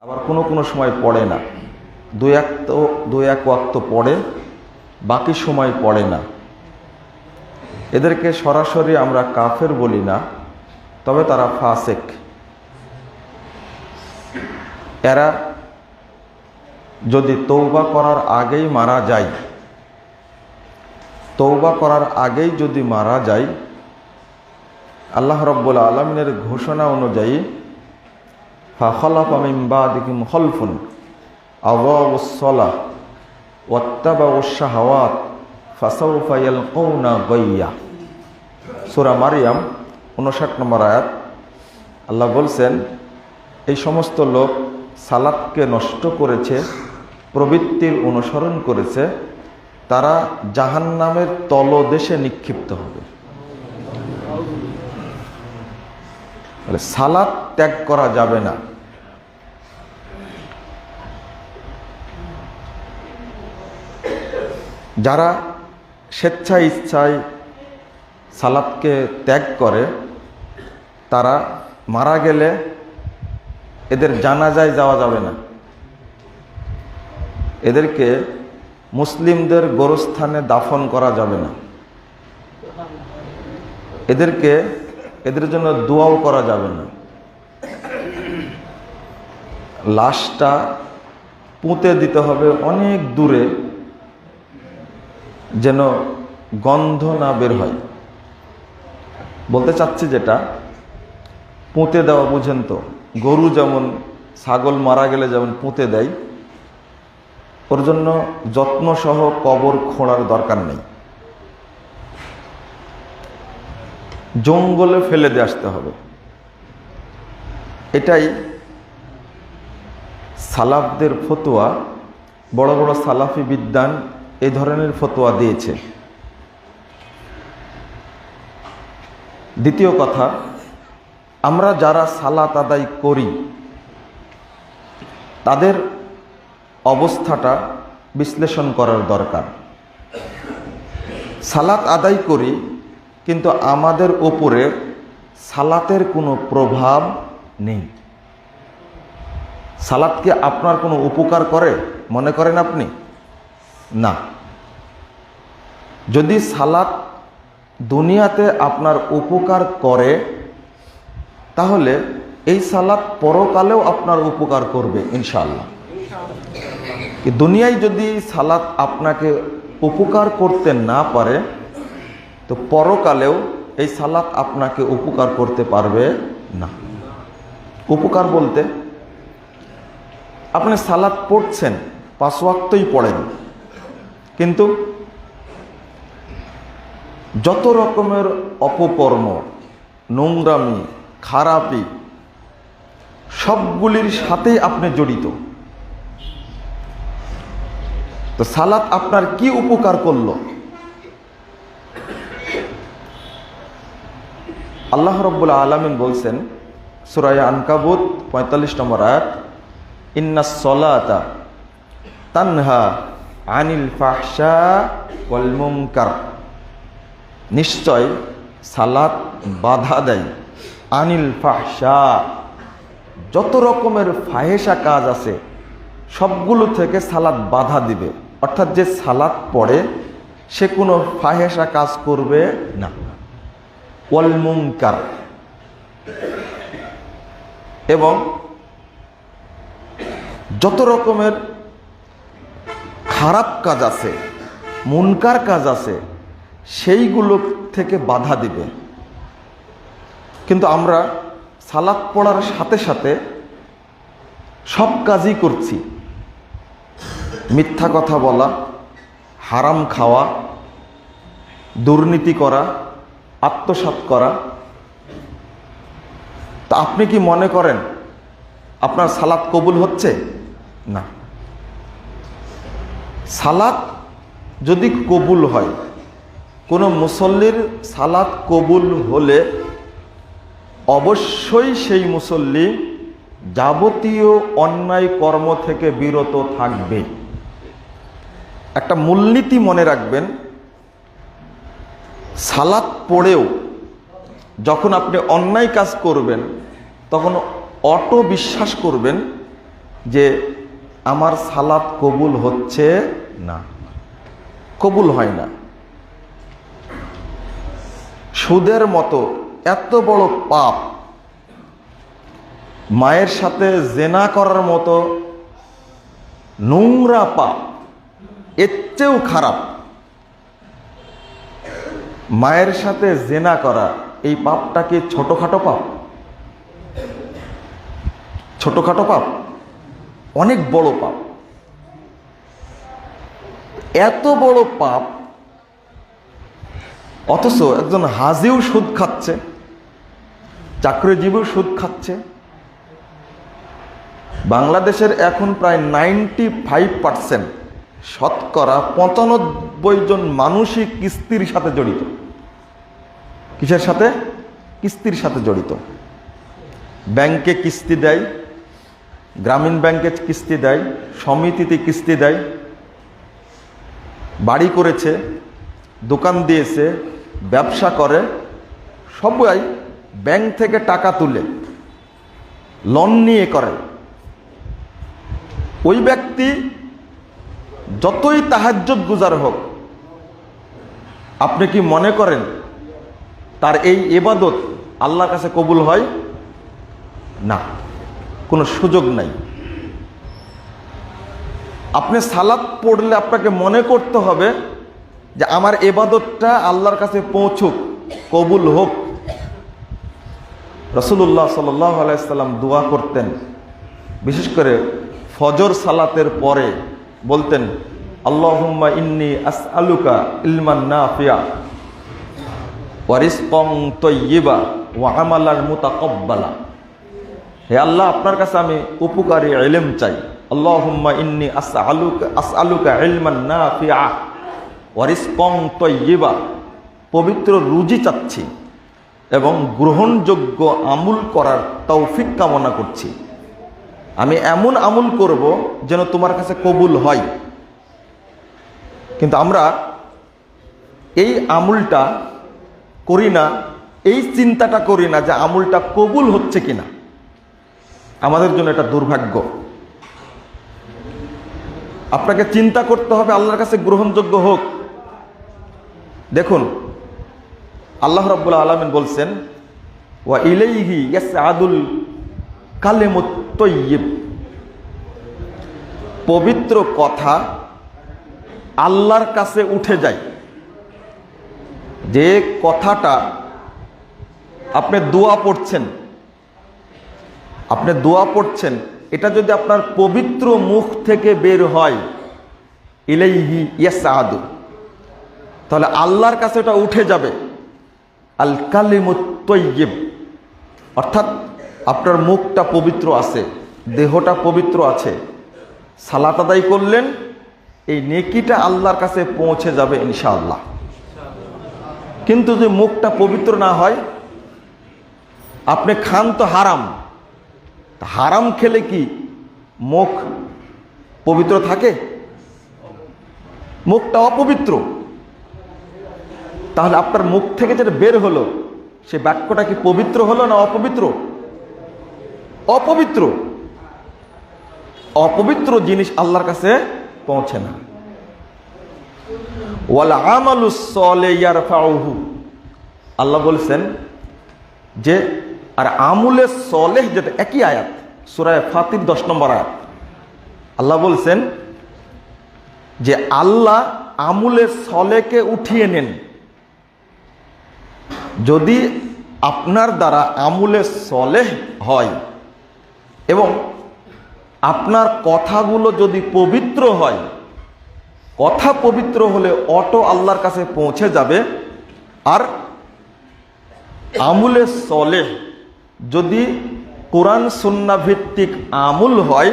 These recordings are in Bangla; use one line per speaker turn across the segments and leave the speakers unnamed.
আবার কোনো কোনো সময় পড়ে না, দুই এক ওয়াক্ত পড়ে, বাকি সময় পড়ে না। এদেরকে সরাসরি আমরা কাফের বলি না, তবে তারা ফাসেক। এরা যদি তওবা করার আগেই মারা যায়, তওবা করার আগেই যদি মারা যায়, আল্লাহ রাব্বুল আলামিনের ঘোষণা অনুযায়ী ফাখালাফা মিন বাদিহিম খালফুন আযাউস সালাহ ওয়াত্তাবাউশ শাহাওয়াত ফাসাউফা ইয়ালকাউনা গাইয়্যা। সূরা মারইয়াম 59 নম্বর আয়াত। আল্লাহ বলছেন, এই সমস্ত লোক সালাতকে নষ্ট করেছে, প্রবৃত্তির অনুসরণ করেছে, তারা জাহান্নামের তলদেশে নিক্ষিপ্ত হবে। সালাত ত্যাগ করা যাবে না। যারা স্বেচ্ছায় ইচ্ছায় সালাতকে ত্যাগ করে, তারা মারা গেলে এদের জানাজায় যাওয়া যাবে না। এদেরকে মুসলিমদের গোরস্থানে দাফন করা যাবে না। এদের জন্য দোয়াও করা যাবে না। লাশটা পুঁতে দিতে হবে অনেক দূরে, যেন গন্ধ না বের হয়। বলতে চাচ্ছি যেটা, পুঁতে দেওয়া বুঝেন তো, গরু যেমন ছাগল মারা গেলে যেমন পুঁতে দেয়, ওর জন্য যত্ন সহ কবর খোঁড়ার দরকার নেই, জঙ্গলে ফেলে দিয়ে আসতে হবে। এটাই সালাফদের ফতোয়া। বড় বড় সালাফি বিদ্বান এই ধরনের ফতোয়া দিয়েছে। দ্বিতীয় কথা, আমরা যারা সালাত আদায় করি তাদের অবস্থাটা বিশ্লেষণ করার দরকার। সালাত আদায় করি, কিন্তু আমাদের উপরে সালাতের কোনো প্রভাব নেই। সালাত কি আপনার কোনো উপকার করে মনে করেন আপনি? না। যদি সালাত দুনিয়াতে আপনার উপকার করে, তাহলে এই সালাত পরকালেও আপনার উপকার করবে ইনশাআল্লাহ। দুনিয়ায় যদি সালাত আপনাকে উপকার করতে না পারে, তো পরকালেও এই সালাত আপনাকে উপকার করতে পারবে না। উপকার বলতে, আপনি সালাত পড়ছেন, 5 ওয়াক্তই পড়েন, কিন্তু যত রকমের অপকর্ম, নোংরামি, খারাপি, সবগুলির সাথেই আপনি জড়িত। তো সালাত আপনার কি উপকার করলো? আল্লাহ রাব্বুল আলামিন বলছেন সূরা আনকাবুত 45 নম্বর আয়াত, ইন্নাস সালাতা তানহা আনিল ফাহশা ওয়াল মুনকার। নিশ্চয় সালাত বাধা দেয় আনিল ফাহশা, যত রকমের ফাহেসা কাজ আছে সবগুলো থেকে সালাত বাধা দিবে। অর্থাৎ যে সালাত পড়ে সে কোনো ফাহেসা কাজ করবে না। ওয়াল মুনকার, এবং যত রকমের খারাপ কাজ আছে, মুনকার কাজ আছে, সেইগুলো থেকে বাধা দিবে। কিন্তু আমরা সালাত পড়ার সাথে সাথে সব কাজই করছি। মিথ্যা কথা বলা, হারাম খাওয়া, দুর্নীতি করা, আত্মসাৎ করা। তা আপনি কি মনে করেন আপনার সালাত কবুল হচ্ছে? না। সালাত যদি কবুল হয়, কোনো মুসল্লির সালাত কবুল হলে অবশ্যই সেই মুসল্লি যাবতীয় অন্যায় কর্ম থেকে বিরত থাকবে। একটা মূলনীতি মনে রাখবেন, সালাত পড়েও যখন আপনি অন্যায় কাজ করবেন, তখন অটো বিশ্বাস করবেন যে আমার সালাত কবুল হচ্ছে না, কবুল হয় না। সুদের মতো এত বড় পাপ, মায়ের সাথে জেনা করার মতো নোংরা পাপ, এর চেয়েও খারাপ। মায়ের সাথে জেনা করা, এই পাপটা কি ছোটখাটো পাপ? ছোটখাটো পাপ? অনেক বড় পাপ। এত বড় পাপ, অথচ একজন হাজিও সুদ খাচ্ছে, চাকরিজীবীও সুদ খাচ্ছে। বাংলাদেশের এখন প্রায় 95%, শতকরা 95 জন মানুষই কিস্তির সাথে জড়িত। কিসের সাথে? কিস্তির সাথে জড়িত। ব্যাংকে কিস্তি দেয়, গ্রামীণ ব্যাংকে কিস্তি দেয়, সমিতিতে কিস্তি দেয়, বাড়ি করেছে, দোকান দিয়েছে, ব্যবসা করে, সবাই ব্যাংক থেকে টাকা তুলে লোন নিয়ে করে। ওই ব্যক্তি যতই তাহাজ্জুদ গুজার হোক, আপনি কি মনে করেন তার এই ইবাদত আল্লাহর কাছে কবুল হয়? না, কোনো সুযোগ নাই। আপনি সালাত পড়লে আপনাকে মনে করতে হবে যে আমার ইবাদতটা আল্লাহর কাছে পৌঁছুক, কবুল হোক। রাসূলুল্লাহ সাল্লাল্লাহু আলাইহি সাল্লাম দোয়া করতেন, বিশেষ করে ফজর সালাতের পরে বলতেন, আল্লাহুম্মা ইন্নী আসআলুকা ইলমান নাফিয়া ওয়া রিজকান তাইয়্যিবা ওয়া আমালান মুতাকাব্বালা। হে আল্লাহ, আপনার কাছে আমি উপকারী ইলম চাই। আল্লাহুম্মা ইন্নী আসআলুকা ইলমান নাফিয়া ওয়া রিজকান তাইয়্যিবা, পবিত্র রুজি চাচ্ছি এবং গ্রহণযোগ্য আমল করার তৌফিক কামনা করছি। আমি এমন আমল করব যেন তোমার কাছে কবুল হয়। কিন্তু আমরা এই আমলটা করি না, এই চিন্তাটা করি না যে আমলটা কবুল হচ্ছে কিনা। আমাদের জন্য এটা দুর্ভাগ্য। আপনাকে চিন্তা করতে হবে আল্লাহর কাছে গ্রহণযোগ্য হোক। দেখুন, আল্লাহ রাব্বুল আলামিন বলছেন, ওয়া ইলাইহি ইয়াসআদুল কালিমুত তাইয়্যিব, পবিত্র কথা আল্লাহর কাছে উঠে যায়। যে কথাটা আপনি দোয়া পড়ছেন, এটা যদি আপনার পবিত্র মুখ থেকে বের হয়, ইলাইহি ইয়াসআদু, তাহলে আল্লাহর কাছে এটা উঠে যাবে। আল কালিমুত তাইয়্যিব, অর্থাৎ আপনার মুখটা পবিত্র আছে, দেহটা পবিত্র আছে, সালাত আদায় করলেন, এই নেকিটা আল্লাহর কাছে পৌঁছে যাবে ইনশাআল্লাহ। কিন্তু যদি মুখটা পবিত্র না হয়, আপনি খান তো হারাম, হারাম খেলে কি মুখ পবিত্র থাকে? মুখটা অপবিত্র। তাহলে আপনার মুখ থেকে যেটা বের হলো, সে বাক্যটা কি পবিত্র হলো না অপবিত্র? অপবিত্র। অপবিত্র জিনিস আল্লাহর কাছে পৌঁছে না। ওয়াল আমালুস সালিহু ইয়ারফাউহু, আল্লাহ বলছেন যে আর আমলে সলেহ, যেটা একই আয়াত, সূরা ফাতির 10 নম্বর আয়াত। আল্লাহ বলছেন যে আল্লাহ আমলে সলেহকে উঠিয়ে নেন। যদি আপনার দ্বারা আমলে সলেহ হয় এবং আপনার কথাগুলো যদি পবিত্র হয়, কথা পবিত্র হলে অটো আল্লাহর কাছে পৌঁছে যাবে। আর আমলে সলেহ যদি কোরআন সুন্নাহ ভিত্তিক আমল হয়,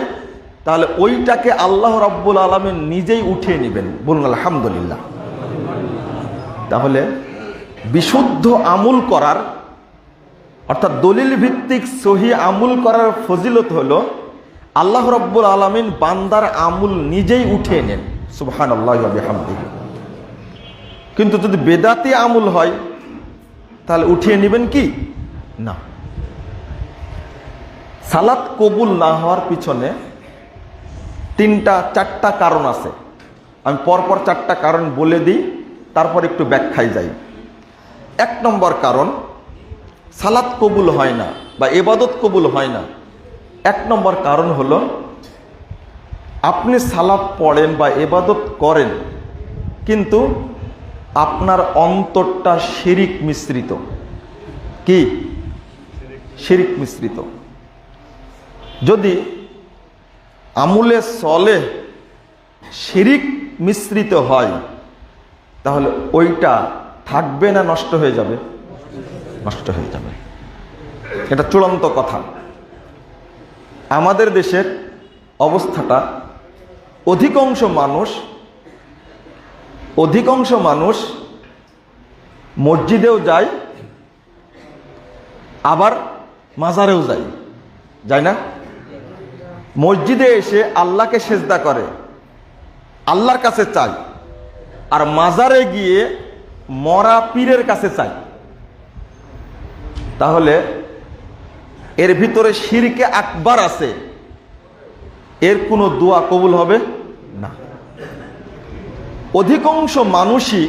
তাহলে ওইটাকে আল্লাহ রাব্বুল আলামিন নিজেই উঠিয়ে নেবেন। বলুন আলহামদুলিল্লাহ। তাহলে বিশুদ্ধ আমল করার, অর্থাৎ দলিল ভিত্তিক সহি আমল করার ফজিলত হলো আল্লাহ রাব্বুল আলামিন বান্দার আমল নিজেই উঠিয়ে নেন। সুবহানাল্লাহি ওয়া বিহামদিহি। কিন্তু যদি বেদাতি আমল হয়, তাহলে উঠিয়ে নেবেন কি? না। সালাত কবুল না হওয়ার পিছনে তিনটা চারটা কারণ আছে। আমি পরপর চারটা কারণ বলে দিই, তারপর একটু ব্যাখ্যায় যাই। 1 নম্বর কারণ, সালাত কবুল হয় না বা ইবাদত কবুল হয় না। 1 নম্বর কারণ হলো, আপনি সালাত পড়েন বা ইবাদত করেন, কিন্তু আপনার অন্তরটা শিরিক মিশ্রিত। কি? শিরিক মিশ্রিত। যদি আমলে সলেহ শিরিক মিশ্রিত হয়, তাহলে ওইটা থাকবে না নষ্ট হয়ে যাবে? নষ্ট হয়ে যাবে। এটা চূড়ান্ত কথা। আমাদের দেশের অবস্থাটা, অধিকাংশ মানুষ মসজিদেও যায়, আবার মাজারেও যায় না? মসজিদে এসে আল্লাহকে সেজদা করে, আল্লাহর কাছে চায়, আর মাজারে গিয়ে মরা পীরের কাছে চায়। তাহলে এর ভিতরে শিরকে আকবার আছে, এর কোনো দোয়া কবুল হবে না। অধিকাংশ মানুষই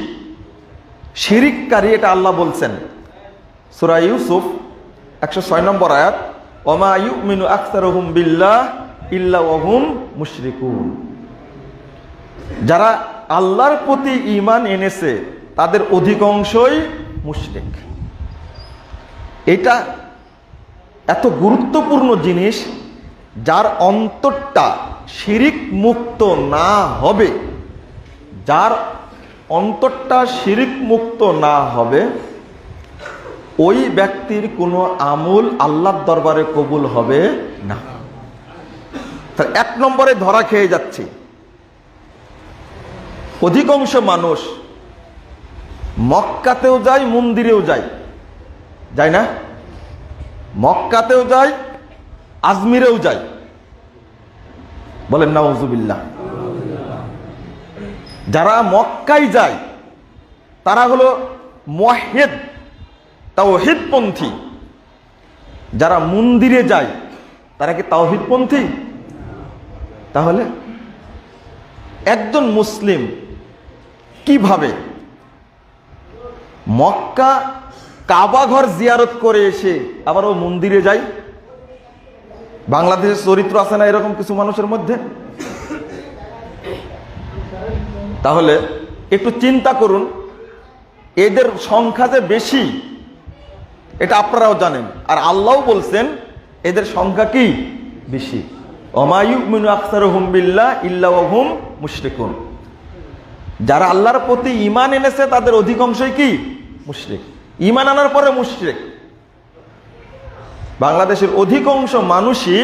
শিরিককারী, এটা আল্লাহ বলছেন সূরা ইউসুফ 106 নম্বর আয়াত, ওমা ইউমিনু আকসারুহুম বিল্লাহ ইল্লা ওয়া হুম মুশরিকুন। যারা আল্লাহর প্রতি ঈমান এনেছে তাদের অধিকাংশই মুশরিক। এটা এত গুরুত্বপূর্ণ জিনিস, যার অন্তরটা শিরিক মুক্ত না হবে, যার অন্তরটা শিরিক মুক্ত না হবে, ওই ব্যক্তির কোনো আমল আল্লাহর দরবারে কবুল হবে না। তার 1 নম্বরে ধরা খেয়ে যাচ্ছে। অধিকাংশ মানুষ মক্কাতেও যায়, মন্দিরেও যায় না? মক্কাতেও যায়, আজমিরেও যায়। বলেন নাউজুবিল্লাহ। যারা মক্কায় যায় তারা হলো মুওয়াহ্হিদ, তাওহীদপন্থী। যারা মন্দিরে যায় তারা কি তাওহীদপন্থী? তাহলে একজন মুসলিম কিভাবে মক্কা কাবা ঘর জিয়ারত করে এসে আবার ও মন্দিরে যায়? বাংলাদেশের চরিত্র আছে না এরকম কিছু মানুষের মধ্যে? তাহলে একটু চিন্তা করুন, এদের সংখ্যা যে বেশি এটা আপনারাও জানেন, আর আল্লাহও বলছেন এদের সংখ্যা কি বেশি। ওমা ইউমিনু আকসারুহুম বিল্লাহ ইল্লা ওয়া হুম মুশরিকুন। যারা আল্লাহর প্রতি ঈমান এনেছে তাদের অধিকাংশই কি মুশরিক। ঈমান আনার পরে মুশরিক। বাংলাদেশের অধিকাংশ মানুষই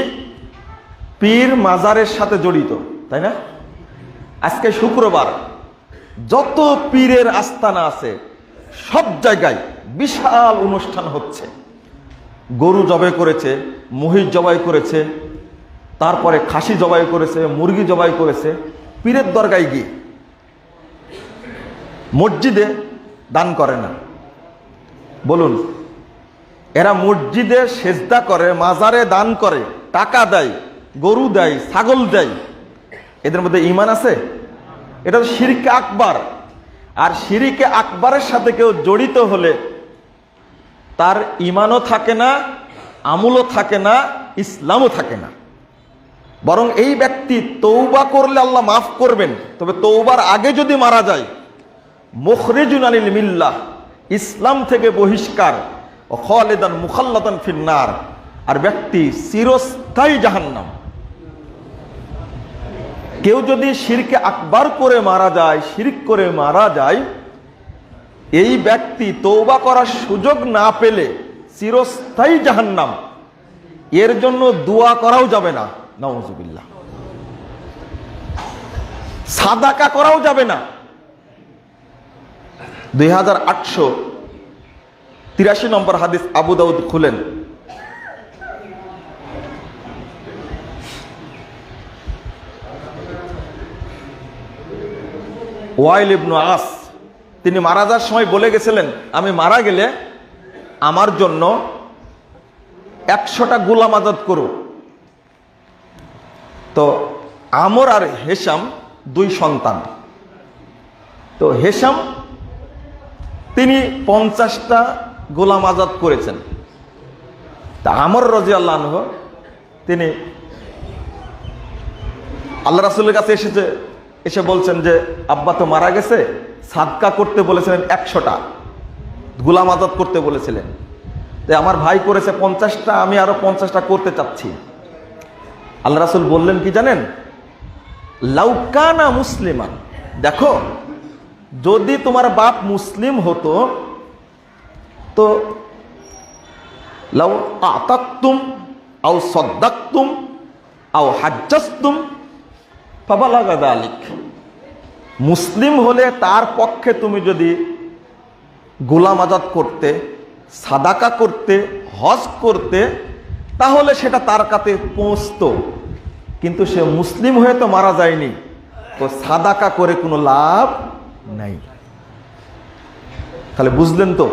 পীর মাজারের সাথে জড়িত, তাই না? আজকে শুক্রবার যত পীরের আস্তানা আছে সব জায়গায় বিশাল অনুষ্ঠান হচ্ছে। গরু জবাই করেছে, মহিষ জবাই করেছে, তারপরে খাসি জবাই করেছে, মুরগি জবাই করেছে পীরের দরগায় গিয়ে। মসজিদে দান করে না। বলুন, এরা মসজিদে সেজদা করে, মাজারে দান করে, টাকা দেয়, গরু দেয়, ছাগল দেয়, এদের মধ্যে ঈমান আছে? এটা তো শিরকে আকবার। আর শিরকে আকবারের সাথে কেউ জড়িত হলে তার ঈমানও থাকে না, আমলও থাকে না, ইসলামও থাকে না। বরং এই ব্যক্তি তওবা করলে আল্লাহ মাফ করবেন, তবে তওবার আগে যদি মারা যায় মুখরিজুন আনিল মিল্লাহ, ইসলাম থেকে বহিষ্কার, ও খালিদান মুখাল্লাদান ফিন্নার, আর ব্যক্তি চিরস্থায়ী জাহান্নাম। কেউ যদি শিরকে আকবার করে মারা যায়, শিরক করে মারা যায়, এই ব্যক্তি তওবা করার সুযোগ না পেলে চিরস্থায়ী জাহান্নাম। এর জন্য দোয়া করাও যাবে না, নাউজুবিল্লাহ। সাদাকা করাও যাবে না। 2883 নম্বর হাদিস, আবু দাউদ খুলেন। ওয়াইল ইবনে আস তিনি মারা যাওয়ার সময় বলে গেছিলেন, আমি মারা গেলে আমার জন্য 100টা গোলাম আজাদ করো। তো আমর আর হেশাম দুই সন্তান। তো হেশাম তিনি 50টা গোলাম আজাদ করেছেন। তা আমর রাদিয়াল্লাহু আনহু তিনি আল্লাহ রাসূলের কাছে এসে বলছেন যে আব্বা তো মারা গেছে, সাদকা করতে বলেছিলেন 100টা, গোলাম আজাদ করতে বলেছিলেন। তাই আমার ভাই করেছে 50টা, আমি আরো 50টা করতে চাচ্ছি। আল্লাহ রাসূল বললেন কি জানেন? লাউকানা মুসলিমান, দেখো যদি তোমার বাপ মুসলিম হতো তো লাউ আতাকতুম আও সাদ্দাকতুম আও হাজ্জাজতুম ফাবালাগা যালিক, মুসলিম হলে তার পক্ষে তুমি যদি গোলাম আজাদ করতে, সাদাকা করতে, হজ করতে, তাহলে সেটা তার কাছে পৌঁছতো। কিন্তু সে মুসলিম হয়ে তো মারা যায়নি, তো সাদাকা করে কোনো লাভ নাই। তাহলে বুঝলেন তো,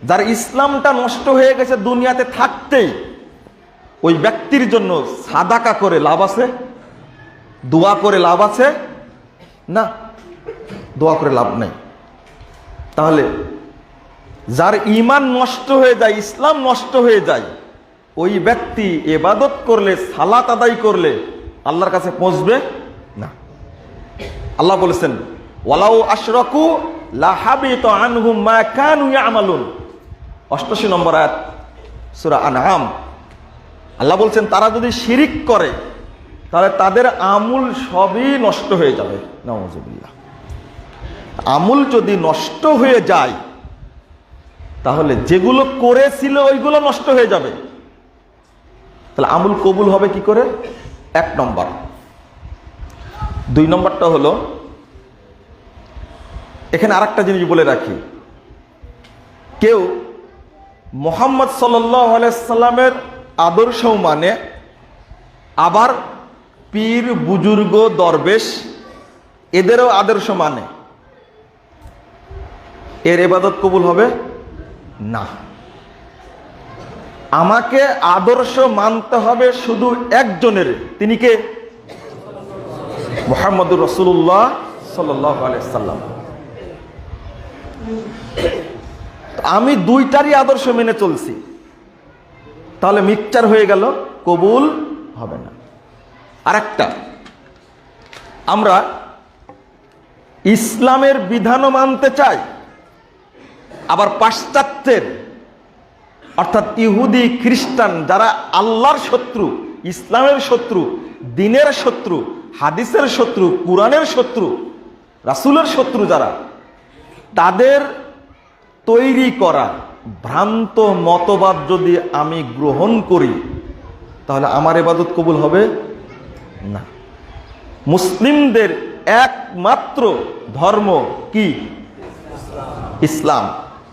যার ইসলামটা নষ্ট হয়ে গেছে দুনিয়াতে থাকতেই, ওই ব্যক্তির জন্য সাদাকা করে লাভ আছে? দোয়া করে লাভ আছে? না, দোয়া করে লাভ নাই। তাহলে যার ঈমান নষ্ট হয়ে যায়, ইসলাম নষ্ট হয়ে যায়, ওই ব্যক্তি ইবাদত করলে, সালাত আদায় করলে আল্লাহর কাছে পৌঁছবে না। আল্লাহ বলেছেন ওয়ালাউ আশরাকু লাহাবিতা আনহুম মা কানু ইয়ামালুন, 88 নম্বর আয়াত সূরা আনআম। আল্লাহ বলছেন তারা যদি শিরিক করে তাহলে তাদের আমল সবই নষ্ট হয়ে যাবে। নাউযুবিল্লাহ। আমল যদি নষ্ট হয়ে যায় তাহলে যেগুলো করেছিল ওইগুলো নষ্ট হয়ে যাবে। তাহলে আমল কবুল হবে কি করে? 1 নম্বর। 2 নম্বরটা হলো, এখানে আরেকটা জিনিস বলে রাখি, কেউ মুহাম্মদ সাল্লাল্লাহু আলাইহি সাল্লামের আদর্শ মানে, আবার পীর বুজুর্গ দরবেশ এদেরও আদর্শ মানে, এর ইবাদত কবুল হবে না। আমাকে আদর্শ মানতে হবে শুধু একজনের, তিনি কে? মুহাম্মদুর রাসূলুল্লাহ সাল্লাল্লাহু আলাইহি সাল্লাম। আমি দুইটারই আদর্শ মেনে চলছি, তাহলে মিক্সচার হয়ে গেল, কবুল হবে না। আরেকটা, আমরা ইসলামের বিধানও মানতে চাই, আবার পাশ্চাত্যের অর্থাৎ ইহুদি খ্রিস্টান যারা আল্লাহর শত্রু, ইসলামের শত্রু, দ্বীনের শত্রু, হাদিসের শত্রু, কুরআনের শত্রু, রাসূলের শত্রু যারা, তাদের তৈরি করা ভ্রান্ত মতবাদ যদি আমি গ্রহণ করি তাহলে আমার ইবাদত কবুল হবে না। মুসলিমদের একমাত্র ধর্ম কি? ইসলাম।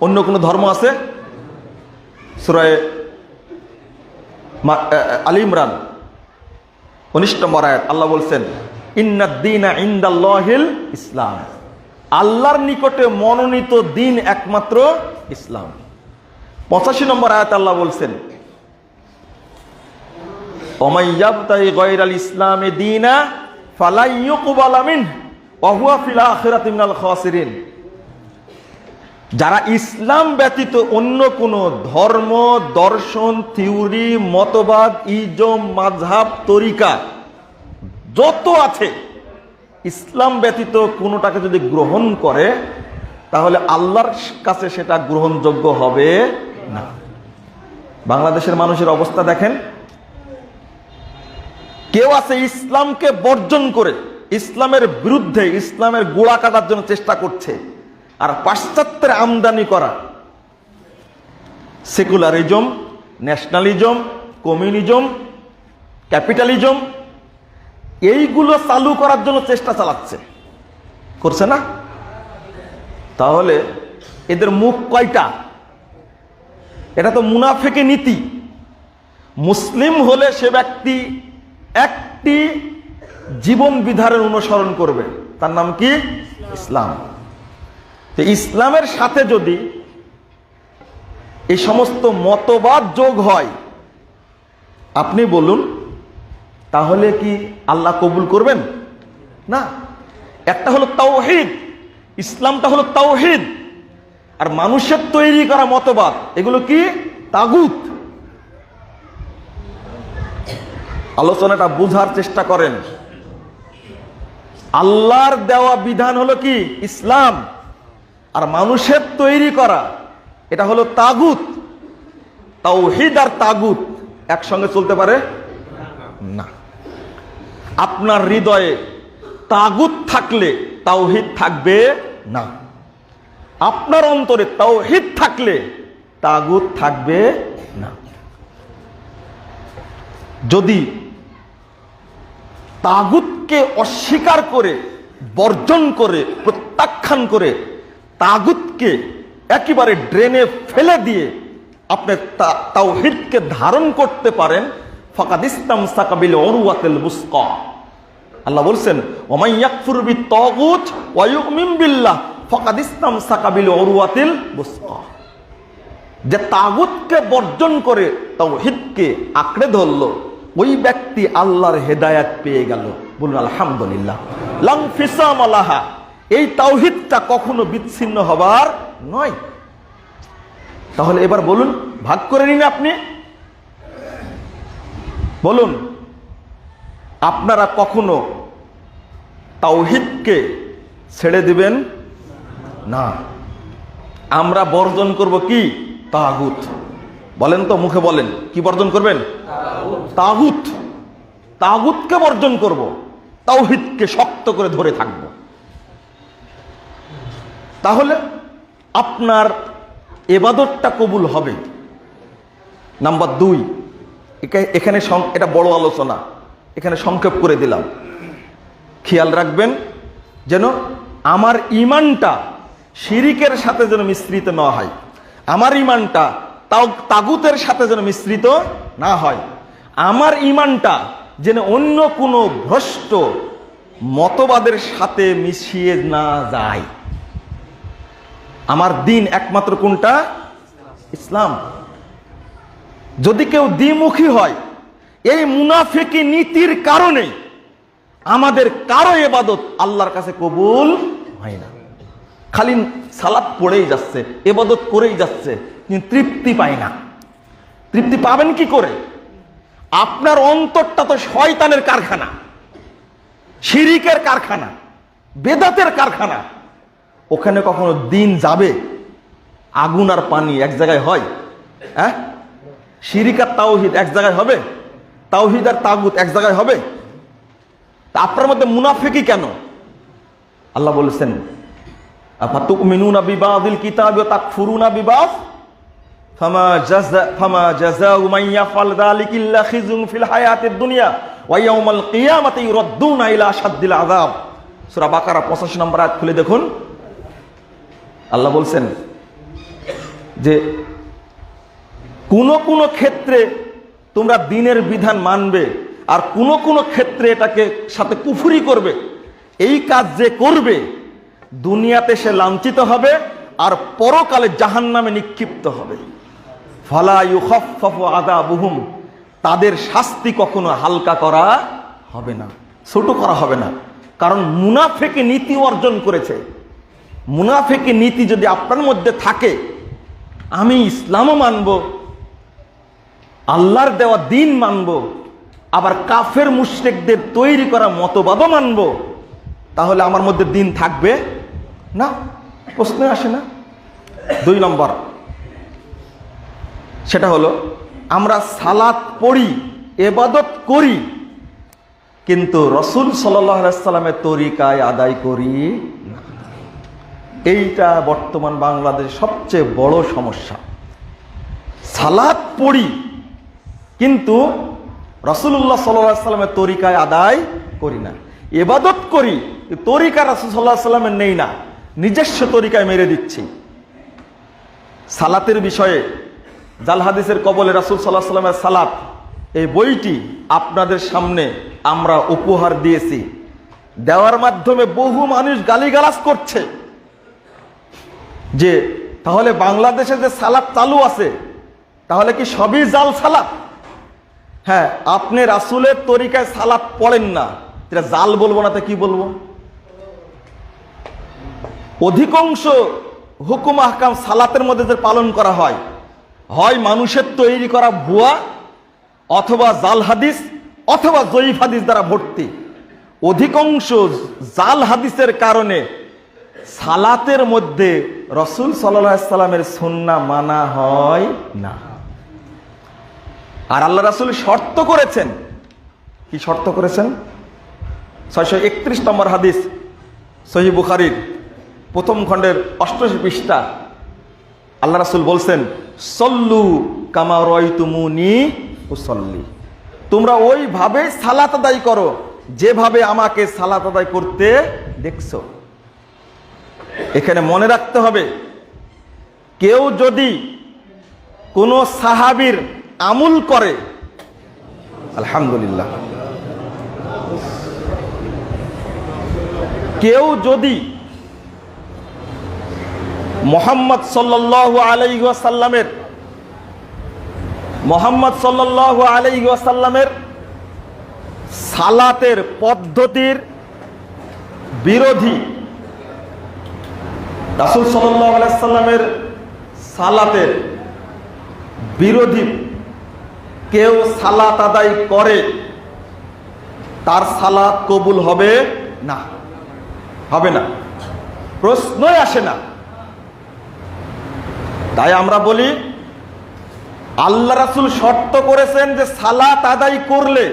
অন্য কোন ধর্ম আছে? সূরা আল ইমরান 19 নম্বর আয়াত আল্লাহ বলছেন ইন্নাদ-দীনা ইনদাল্লাহিল ইসলাম, আল্লাহর নিকটে মনোনীত দিন একমাত্র ইসলাম। 85 নম্বর আয়াত আল্লাহ বলছেন ওমাই ইয়াবতাগি গায়রাল ইসলামি দীনা ফালা ইউকবালা মিনহু ওয়া হুয়া ফিল আখিরাতি মিনাল খাসিরিন, যারা ইসলাম ব্যতীত অন্য কোনো ধর্ম, দর্শন, থিওরি, মতবাদ, ইজম, মাযহাব, তরিকা যত আছে, ইসলাম ব্যতীত কোনোটাকে যদি গ্রহণ করে তাহলে আল্লাহর কাছে সেটা গ্রহণযোগ্য হবে না। বাংলাদেশের মানুষের অবস্থা দেখেন, কেউ আছে ইসলামকে বর্জন করে ইসলামের বিরুদ্ধে, ইসলামের গোড়া কাটার জন্য চেষ্টা করছে, আর পাশ্চাত্যের আমদানি করা সেকুলারিজম, ন্যাশনালিজম, কমিউনিজম, ক্যাপিটালিজম, এইগুলো চালু করার জন্য চেষ্টা চালাচ্ছে, করছে না? তাহলে এদের মুখ কয়টা? এটা তো মুনাফিকি নীতি। মুসলিম হলে সে ব্যক্তি একটি জীবন বিধানের অনুসরণ করবে, তার নাম কি? ইসলাম। তো ইসলামের সাথে যদি এই সমস্ত মতবাদ যোগ হয়, আপনি বলুন তাহলে কি আল্লাহ কবুল করবেন না? একটা হলো তাওহীদ, ইসলামটা হলো তাওহীদ, আর মানুষের তৈরি করা মতবাদ এগুলো কি? তাগুত। আলোচনাটা বুঝার চেষ্টা করেন। আল্লাহর দেওয়া বিধান হলো কি? ইসলাম। আর মানুষের তৈরি করা এটা হলো তাগুত। তাওহীদ আর তাগুত একসঙ্গে চলতে পারে না। আপনার হৃদয়ে তাগুত থাকলে তাওহীদ থাকবে না, আপনার অন্তরে তাওহীদ থাকলে তাগুত থাকবে না। যদি তাগুতকে অস্বীকার করে, বর্জন করে, প্রত্যাখ্যান করে, তাগুতকে একেবারে ড্রেনে ফেলে দিয়ে আপনি তাওহীদকে ধারণ করতে পারেন, ফাকাদ ইসতামসাকা বিল উরওয়াতিল বুসকা। আল্লাহ বলছেন, ওয়া মান ইয়াকফুর বিত-তাগুত ওয়া ইউমিন বিল্লাহ ফাকাদ ইসতামসাকা বিল উরওয়াতিল বুসকা। যে তাগুতকে বর্জন করে তাওহীদকে আঁকড়ে ধরলো, ওই ব্যক্তি আল্লাহর হেদায়েত পেয়ে গেল। বলুন আলহামদুলিল্লাহ। লাং ফিসাম লাহা, এই তাওহীদটা কখনো বিচ্ছিন্ন হবার নয়। তাহলে এবার বলুন, ভাগ করে নিন। আপনি বলুন, আপনারা কখনো তাওহীদকে ছেড়ে দিবেন না। আমরা বর্জন করব কি? তাগুত। বলেন তো, মুখে বলেন, কি বর্জন করবেন? তাগুত। তাগুতকে বর্জন করব, তাওহীদকে শক্ত করে ধরে থাকব। তাহলে আপনার ইবাদতটা কবুল হবে। নাম্বার 2, এখানে এটা বড় আলোচনা, এখানে সংক্ষেপ করে দিলাম। খেয়াল রাখবেন যেন আমার ঈমানটা শিরিকের সাথে যেন মিশ্রিত না হয়, আমার ঈমানটা তাগুতের সাথে যেন মিশ্রিত না হয়, আমার ঈমানটা যেন অন্য কোনো ভ্রষ্ট মতবাদের সাথে মিশিয়ে না যায়। আমার দিন একমাত্র কোনটা? ইসলাম। যদি কেউ দ্বিমুখী হয়, এই মুনাফিকি নীতির কারণে আমাদের কারো ইবাদত আল্লাহর কাছে কবুল হয় না। খালি সালাত পড়েই যাচ্ছে, ইবাদত করেই যাচ্ছে, কিন্তু তৃপ্তি পায় না। তৃপ্তি পাবেন কি করে? আপনার অন্তরটা তো শয়তানের কারখানা, শিরিকের কারখানা, বেদাতের কারখানা। ওখানে কখনো দিন যাবে? আগুন আর পানি এক জায়গায় হয়? হ্যাঁ? শিরিক আর তাওহীদ এক জায়গায় হবে? তাওহীদ আর তাগুত এক জায়গায় হবে? তা আপনার মধ্যে মুনাফিকি কেন? আল্লাহ বলেছেন, আফাতুমিনুনা বিবাদিল কিতাবি ওয়া তাকফুরুনা বিবাদ ফামা জাযাউ মান ইয়াফআল যালিকা ইল্লা খিজুন ফিল হায়াতিদ দুনিয়া ওয়া ইয়াউমাল কিয়ামাতি ইউরাদ্দুনা ইলা আশাদ্দিল আযাব। সূরা বাকারা 85 নম্বর আয়াত খুলে দেখুন। আল্লাহ বলছেন যে কোন কোন ক্ষেত্রে তোমরা দ্বীনের বিধান মানবে, আর কোন কোন ক্ষেত্রে এটাকে সাথে কুফরি করবে। এই কাজ যে করবে দুনিয়াতে সে লাঞ্ছিত হবে, আর পরকালে জাহান্নামে নিক্ষিপ্ত হবে। ফালা ইউখাফফাফু আযাবুহুম, তাদের শাস্তি কখনো হালকা করা হবে না, ছোট করা হবে না। কারণ মুনাফিকি নীতি অর্জন করেছে। মুনাফিকি নীতি যদি আপনার মধ্যে থাকে, আমি ইসলামও মানব, আল্লাহর দেওয়া দিন মানব, আবার কাফের মুশরিকদের তৈরি করা মতবাদও মানব, তাহলে আমার মধ্যে দিন থাকবে না? প্রশ্নই আসে না। 2 নম্বর, সেটা হলো আমরা সালাত পড়ি, ইবাদত করি, কিন্তু রাসূল সাল্লাল্লাহু আলাইহি ওয়াসাল্লামের তরিকায় আদায় করি না। এইটা বর্তমান বাংলাদেশের সবচেয়ে বড় সমস্যা। সালাত পড়ি কিন্তু রাসূলুল্লাহ সাল্লাল্লাহু আলাইহি ওয়াসাল্লামের তরিকায় আদায় করি না। ইবাদত করি, তরিকা রাসূল সাল্লাল্লাহু আলাইহি ওয়াসাল্লামের নেই না, নিজস্ব তরিকায় মেরে দিচ্ছি। সালাতের বিষয়ে জাল হাদিসের কবলে রাসূল সাল্লাল্লাহু আলাইহি ওয়াসাল্লামের সালাত, এই বইটি আপনাদের সামনে আমরা উপহার দিয়েছি। দেওয়ার মাধ্যমে বহু মানুষ গালিগালাজ করছে যে তাহলে বাংলাদেশে যে সালাত চালু আছে, তাহলে কি সবই জাল সালাত? হ্যাঁ, আপনি রাসূলের তরিকায় সালাত পড়েন না, এটা জাল বলবো না তো কি বলবো? অধিকাংশ হুকুম আহকাম সালাতের মধ্যে যে পালন করা হয়, হয় মানুষের তৈরি করা ভুয়া, অথবা জাল হাদিস, অথবা জয়ীফ হাদিস দ্বারা ভর্তি। অধিকাংশ জাল হাদিসের কারণে সালাতের মধ্যে রাসূল সাল্লাল্লাহু আলাইহি সাল্লামের সুন্নাহ মানা হয় না। আর আল্লাহ রাসূল শর্ত করেছেন, কি শর্ত করেছেন? 631 নম্বর হাদিস সহিহ বুখারীর প্রথম খণ্ডের 88 পৃষ্ঠা। আল্লাহ রাসূল বলছেন, সল্লু কামা রাআইতুমুনি উসাল্লি, তোমরা ওইভাবে সালাত আদায় করো যেভাবে আমাকে সালাত আদায় করতে দেখছো। এখানে মনে রাখতে হবে, কেউ যদি কোনো সাহাবীর আমল করে, আলহামদুলিল্লাহ, কেউ যদি মুহাম্মদ সাল্লাল্লাহু আলাইহি ওয়াসাল্লামের সালাতের পদ্ধতির বিরোধী, রাসূল সাল্লাল্লাহু আলাইহি ওয়াসাল্লামের সালাতের বিরোধী কেউ সালাত আদায় করে, তার সালাত কবুল হবে না, হবে না, প্রশ্নই আসে না। তাই আমরা বলি, আল্লাহ রাসূল শর্ত করেছেন যে সালাত আদায় করলে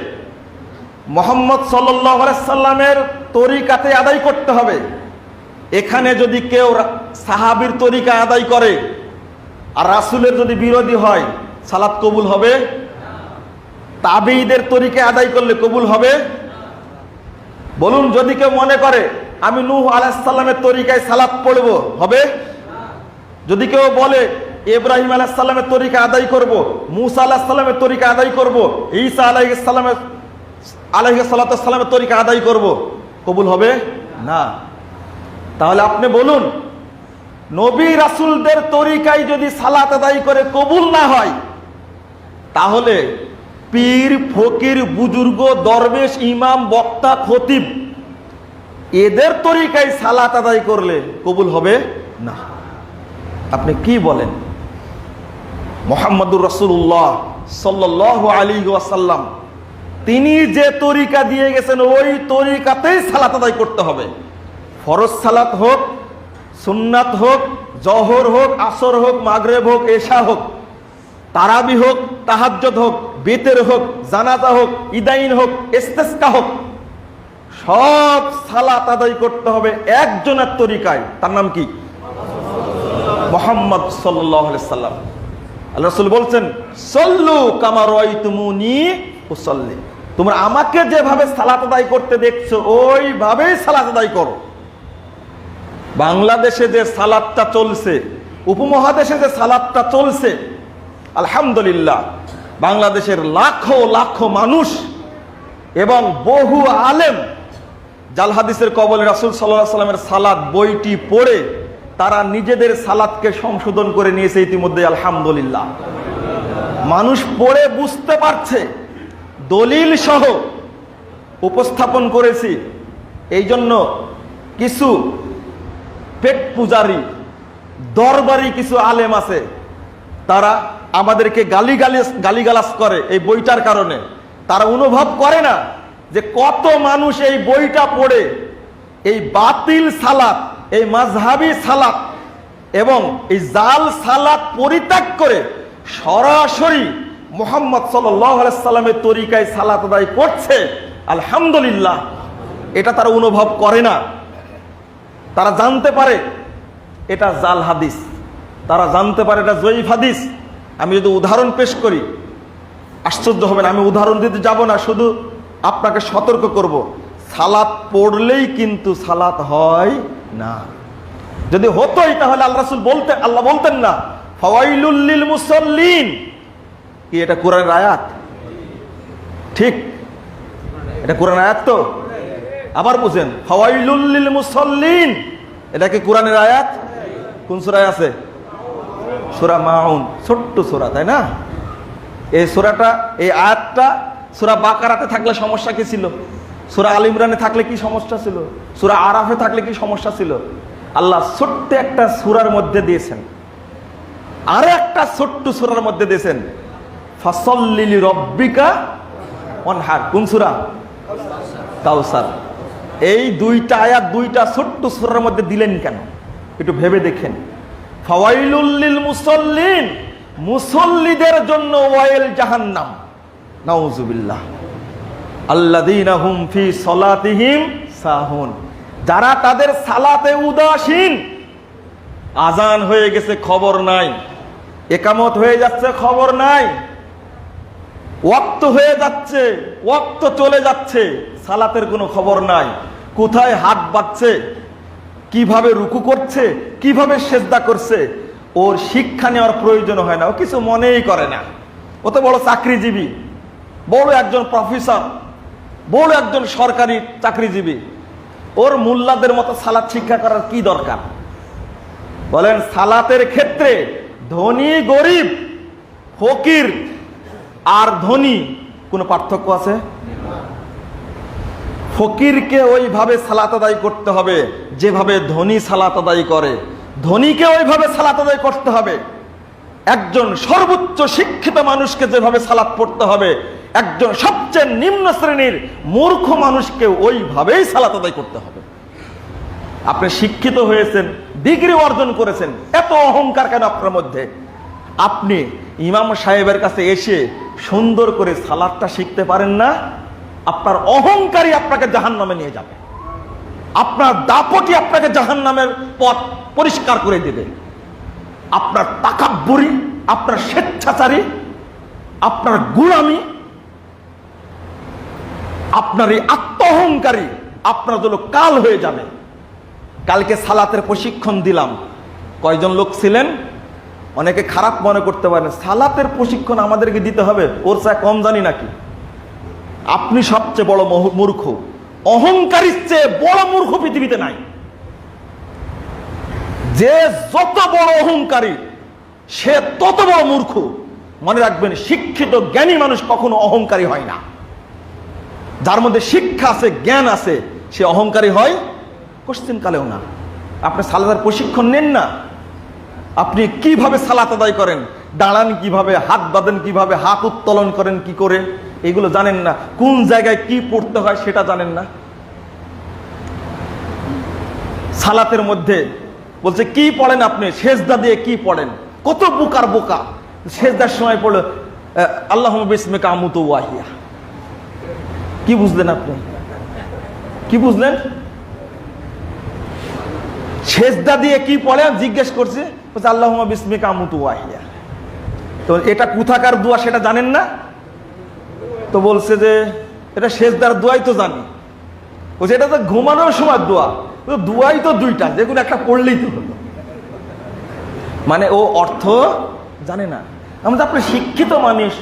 মুহাম্মদ সাল্লাল্লাহু আলাইহি সাল্লামের তরিকাতে আদায় করতে হবে। এখানে যদি কেউ সাহাবীর তরিকা আদায় করে আর রাসূলের যদি বিরোধী হয়, সালাত কবুল হবে? তাবেঈদের তরিকা আদায় করলে কবুল হবে? বলুন, যদি কেউ মনে করে আমি নূহ আলাইহিস সালামের তরিকায় সালাত পড়ব, হবে? যদি কেউ বলে ইব্রাহিম আলাইহিস সালামের তরিকা আদায় করব, মূসা আলাইহিস সালামের তরিকা আদায় করব, ঈসা আলাইহিস সালামের তরিকা আদায় করব, কবুল হবে না। তাহলে আপনি বলুন, নবী রাসূলদের তরিকায় যদি সালাত আদায় করে কবুল না হয়, তাহলে পীর, ফকির, বুজুর্গ, দরবেশ, ইমাম, বক্তা, খতিব এদের তরিকায় সালাত আদায় করলে কবুল হবে না। আপনি কি বলেন? মুহাম্মদুর রাসূলুল্লাহ সাল্লাল্লাহু আলাইহি ওয়াসাল্লাম তিনি যে তরিকা দিয়ে গেছেন ওই তরিকাতেই সালাত আদায় করতে হবে। ফরজ সালাত হোক, সুন্নাত হোক, জোহর হোক, আসর হোক, মাগরিব হোক, এশা হোক, তারাবি হোক, তাহাজ্জুদ হোক, বিতর হোক, জানাজা হোক, ইদাইন হোক, ইস্তিসকা হোক, সব সালাত আদায় করতে হবে একজনের তরিকায়। তার নাম কি? মুহাম্মদ সাল্লাল্লাহু আলাইহি সাল্লাম। আল্লাহ রাসূল বলছেন, সল্লু কামা রাআইতুমুনি উসাল্লি, তোমরা আমাকে যেভাবে সালাত আদায় করতে দেখছো ওইভাবেই সালাত আদায় করো। বাংলাদেশে যে সালাতটা চলছে, উপমহাদেশে যে সালাতটা চলছে, আলহামদুলিল্লাহ, বাংলাদেশের লাখো লাখো মানুষ এবং বহু আলেম জাল হাদিসের কবলে রাসূল সাল্লাল্লাহু আলাইহি সাল্লামের সালাত বইটি পড়ে তারা নিজেদের সালাতকে সংশোধন করে নিয়েছে ইতিমধ্যে, আলহামদুলিল্লাহ। মানুষ পড়ে বুঝতে পারছে, দলিল সহ উপস্থাপন করেছি। এই জন্য কিছু পেট পূজারি, দরবারি কিছু আলেম আছে, তারা আমাদেরকে গালিগালাজ করে এই বইটার কারণে। তারা অনুভব করে না যে কত মানুষ এই বইটা পড়ে এই বাতিল সালাত, এই মাযহাবী সালাত এবং এই জাল সালাত পরিত্যাগ করে সরাসরি মুহাম্মদ সাল্লাল্লাহু আলাইহি সাল্লামের তরিকায় সালাত আদায় করছে, আলহামদুলিল্লাহ। এটা তারা অনুভব করে না। তারা জানতে পারে এটা জাল হাদিস, তারা জানতে পারে এটা জয়ীফ হাদিস। আমি যদি উদাহরণ পেশ করি, আশ্চর্য হবেন। আমি উদাহরণ দিতে যাব না, শুধু আপনাকে সতর্ক করব, সালাত পড়লেই কিন্তু সালাত হয় না। যদি হতোই তাহলে আল্লাহ রাসূল আল্লাহ বলতেন না ফাওয়াইলুল লিল মুসাল্লিন। কি এটা কোরআনের আয়াত? ঠিক, এটা কোরআনের আয়াত তো। আবার বুঝেন, ফাওয়াইলুল লিল মুসাল্লিন, এটা কি কোরআনের আয়াত? কোন সূরায় আছে? সূরা মাউন, ছোট্ট সূরা, তাই না? এই সূরাটা, এই আয়াতটা সূরা বাকারাতে থাকলে সমস্যা কি ছিল? সূরা আল ইমরানে থাকলে কি সমস্যা ছিল? সূরা আরাফে থাকলে কি সমস্যা ছিল? আল্লাহ ছোট্ট একটা সূরার মধ্যে দিয়েছেন, আর একটা ছোট্ট সূরার মধ্যে দিয়েছেন ফাসাল্লি লিরাব্বিকা ওয়ানহার। কোন সূরা? কাউসার। এই দুইটা আয়াত দুইটা ছোট্ট সূরার মধ্যে দিলেন কেন? একটু ভেবে দেখেন। ফাওয়াইলুল লিল মুসাল্লিন, মুসল্লিদের জন্য ওয়াইল জাহান্নাম, নাউযুবিল্লাহ। আল্লাযীনা হুম ফি সলাতিহিম সাহুন, যারা তাদের সালাতে উদাসীন। আজান হয়ে গেছে খবর নাই, একামত হয়ে যাচ্ছে খবর নাই, ওয়াক্ত হয়ে যাচ্ছে, ওয়াক্ত চলে যাচ্ছে, সালাতের কোনো খবর নাই। কোথায় হাত বাজছে, কিভাবে রুকু করছে, কিভাবে সেজদা করছে, ওর শিক্ষা নেওয়ার প্রয়োজন হয় না, ও কিছু মনেই করে না। ও তো বড় চাকরিজীবী, বড় একজন প্রফেসর, বড় একজন সরকারি চাকরিজীবী, ওর মোল্লাদের মতো সালাত শিক্ষা করার কি দরকার? বলেন, সালাতের ক্ষেত্রে ধনী গরিব, ফকির আর ধনী কোনো পার্থক্য আছে? ফকিরকে ওইভাবে সালাত আদায় করতে হবে যেভাবে ধনী সালাত আদায় করে, ধনীকে ওইভাবে সালাত আদায় করতে হবে। একজন সর্বোচ্চ শিক্ষিত মানুষকে যেভাবে সালাত পড়তে হবে, একজন সবচেয়ে নিম্ন শ্রেণীর মূর্খ মানুষকে ওইভাবেই সালাত আদায় করতে হবে। আপনি শিক্ষিত হয়েছেন, ডিগ্রি অর্জন করেছেন, এত অহংকার কেন আপনার মধ্যে? আপনি ইমাম সাহেবের কাছে এসে সুন্দর করে সালাতটা শিখতে পারেন না? আপনার অহংকারই আপনাকে জাহান্নামে নিয়ে যাবে, আপনার দাপটই আপনাকে জাহান্নামের পথ পরিষ্কার করে দেবে। আপনার তাকাব্বুরি, আপনার স্বেচ্ছাচারী, আপনার গোলামি, আপনার এই আত্ম অহংকারী আপনার জন্য কাল হয়ে যাবে। কালকে সালাতের প্রশিক্ষণ দিলাম, কয়জন লোক ছিলেন? অনেকে খারাপ মনে করতে পারেন, সালাতের প্রশিক্ষণ আমাদেরকে দিতে হবে, ওর চেয়ে কম জানি নাকি? আপনি সবচেয়ে বড় মূর্খ, অহংকারীর চেয়ে বড় মূর্খ পৃথিবীতে নাই। যে যত বড় অহংকারী সে তত বড় মূর্খ। মনে রাখবেন, শিক্ষিত জ্ঞানী মানুষ কখনো অহংকারী হয় না। যার মধ্যে শিক্ষা আছে, জ্ঞান আছে, সে অহংকারী হয় কোশ্চিন কালেও না। আপনি সালাতের প্রশিক্ষণ নেন না, আপনি কিভাবে সালাত আদায় করেন, দাঁড়ান কিভাবে, হাত বাঁধেন কিভাবে, হাত উত্তোলন করেন কি করে, এগুলো জানেন না। কোন জায়গায় কি পড়তে হয় সেটা জানেন না। সালাতের মধ্যে বলছে কি পড়েন আপনি, সেজদা দিয়ে কি পড়েন? কত বোকার বোকা সেজদার সময় পড়লো আল্লাহুম্মা বিসমিকা আমুতু ওয়া আহিয়া। কি বুঝলেন আপনি? কি বুঝলেন? সেজদা দিয়ে কি পড়ে জিজ্ঞেস করছে, বলছে আল্লাহুম্মা বিসমিকা আমুতু ওয়া আহিয়া। তো এটা কোথাকার দোয়া সেটা জানেন না? তো বলছে যে এটা সেজদার দোয়াই তো জানি। বলছে এটা তো ঘুমানোর সময় দোয়া। দোয়াই তো দুইটা, যে কোনো একটা পড়লেই তো হলো। মানে ও অর্থ জানে না। আমাদের আপনি শিক্ষিত মানুষ,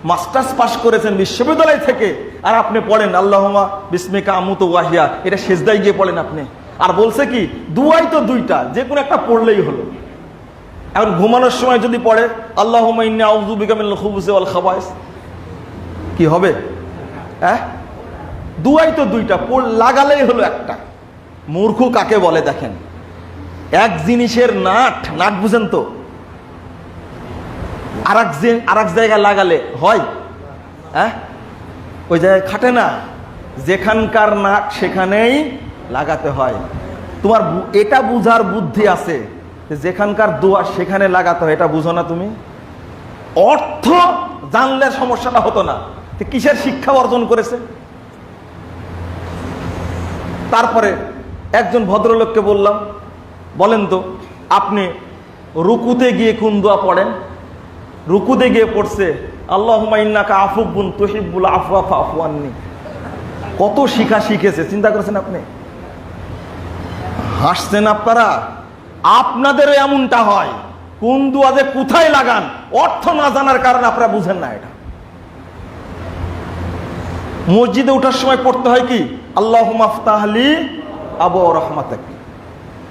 মাস্টার্স পাস করেছেন বিশ্ববিদ্যালয় থেকে, আর আপনি পড়েন আল্লাহুম্মা বিসমিকা আমুতু ওয়া আহিয়া, এটা সেজদায় গিয়ে পড়েন আপনি। আর বলছে কি দুয়াই তো দুইটা, যে কোনো একটা পড়লেই হলো। এখন ঘুমানোর সময় যদি পড়ে আল্লাহুম্মা ইন্নী আউযু বিকা মিনাল খুবুসি ওয়াল খাবায়েস, কি হবে? হ্যাঁ, দুয়াই তো দুইটা, লাগালেই হলো একটা। মূর্খ কাকে বলে দেখেন, এক জিনিসের নাট বুঝেন তো, আর এক জায়গায় লাগালে হয়? হ্যাঁ, ওই জায়গায় খাটে না। যেখানকার নাট সেখানেই লাগাতে হয়। তোমার এটা বুঝার বুদ্ধি আছে, যেখানকার দোয়া সেখানে লাগাতে হয়, এটা বুঝো না তুমি? অর্থ জানলে সমস্যাটা হতো না। কিসের শিক্ষা অর্জন করেছে? তারপরে একজন ভদ্রলোককে বললাম, বলেন তো আপনি রুকুতে গিয়ে কোন দোয়া পড়েন? রুকুতে গিয়ে পড়ছে আল্লাহুম্মা ইন্নাকা আফুবুন তুহিব্বুল আফওয়া ফাফু আন্নি। কত শিখেছে, চিন্তা করেছেন আপনি? হাসছেন আপনারা? আপনাদেরও এমনটা হয়। কোন দোয়া যে কোথায় লাগান অর্থ না জানার কারণে আপনারা বুঝেন না। এটা মসজিদে ওঠার সময় পড়তে হয় কি আল্লাহুম্মা আফতাহলি আবওয়া রাহমাতিক।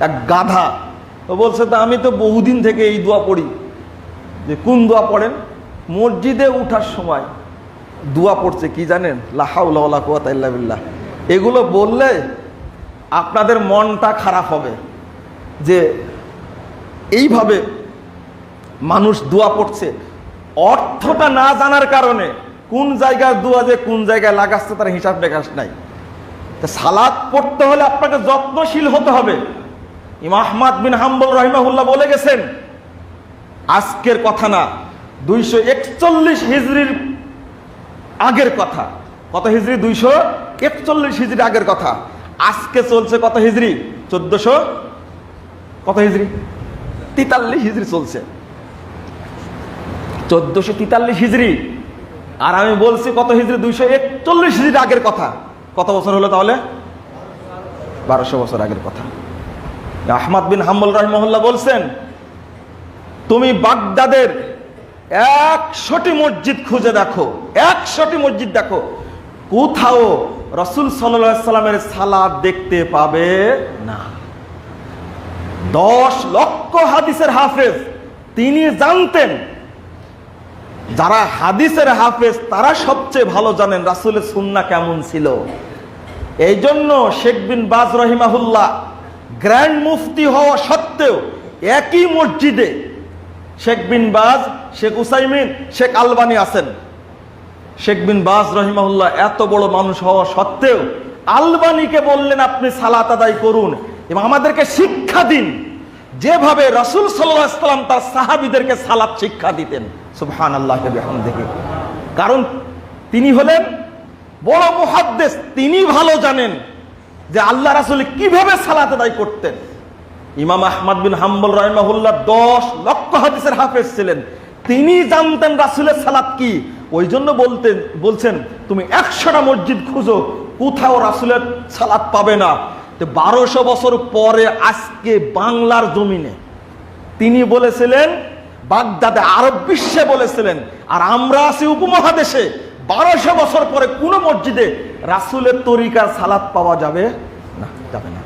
এক গাধা তো বলছে, তা আমি তো বহুদিন থেকে এই দোয়া পড়ি। যে কোন দোয়া পড়েন? মসজিদে উঠার সময় দোয়া পড়ছে কি জানেন? লা হাওলা ওয়ালা কুওয়াতা ইল্লা বিল্লাহ। এগুলো বললে আপনাদের মনটা খারাপ হবে যে এইভাবে মানুষ দোয়া পড়ছে। অর্থটা না জানার কারণে কোন জায়গার দোয়া যে কোন জায়গায় লাগাচ্ছে তার হিসাব নিকাশ নাই। সালাত পড়তে হলে আপনাকে যত্নশীল হতে হবে। ইমাম আহমদ বিন হাম্বল রাহিমাহুল্লাহ বলে গেছেন, আজকের কথা না, 241 হিজরির আগের কথা। কত হিজরি? 241 হিজরি আগের কথা। আজকে চলছে কত হিজরি? 1400 কত হিজরি? 43 হিজরি চলছে। 1443 হিজরি। আর আমি বলছি কত হিজরি? 241 হিজরি আগের কথা। কত বছর হলো তাহলে? 1200 বছর আগের কথা। আহমদ বিন হাম্বল রাহিমাহুল্লাহ বলছেন, তুমি বাগদাদের 100টি মসজিদ খুঁজে দেখো, 100টি মসজিদ দেখো, কোথাও রাসূল সাল্লাল্লাহু আলাইহি সাল্লামের সালাত দেখতে পাবে না। 10 লক্ষ হাদিসের হাফেজ, তিনি জানতেন, যারা হাদিসের হাফেজ তারা সবচেয়ে ভালো জানেন রাসূলের সুন্নাহ কেমন ছিল। এই জন্য শেখ বিন বাজ রহিমাহুল্লাহ গ্র্যান্ড মুফতি হওয়া সত্ত্বেও একই মসজিদে শেখ বিন বাজ, শেখ উসাইমিন, শেখ আলবানী আছেন। শেখ বিন বাজ রহিমাহুল্লাহ এত বড় মানুষ হওয়া সত্ত্বেও আলবানীকে বললেন আপনি সালাত আদায় করুন এবং আমাদেরকে শিক্ষা দিন যেভাবে রাসূল সাল্লাল্লাহু আলাইহি ওয়াসাল্লাম তার সাহাবীদেরকে সালাত শিক্ষা দিতেন। সুবহানাল্লাহি ওয়া বিহামদিহি। কারণ তিনি হলেন বড় মুহাদ্দিস, তিনি ভালো জানেন যে আল্লাহ রাসূল কিভাবে সালাত আদায় করতেন। ইমাম আহমদ বিন হাম্বল রাহিমাহুল্লাহ 10 লক্ষ হাদিসের হাফেজ ছিলেন, তিনি জানতেন রাসূলের সালাত কি। ওই জন্য বলছেন তুমি 100টা মসজিদ খুঁজো, কোথাও রাসূলের সালাত পাবে না। 1200 বছর পরে আজকে বাংলার জমিনে তিনি বলেছিলেন, বাগদাদে আরব বিশ্বে বলেছিলেন, আর আমরা আছি উপমহাদেশে। 1200 বছর পরে কোন মসজিদে রাসূলের তরিকার সালাত পাওয়া যাবে না, যাবে না।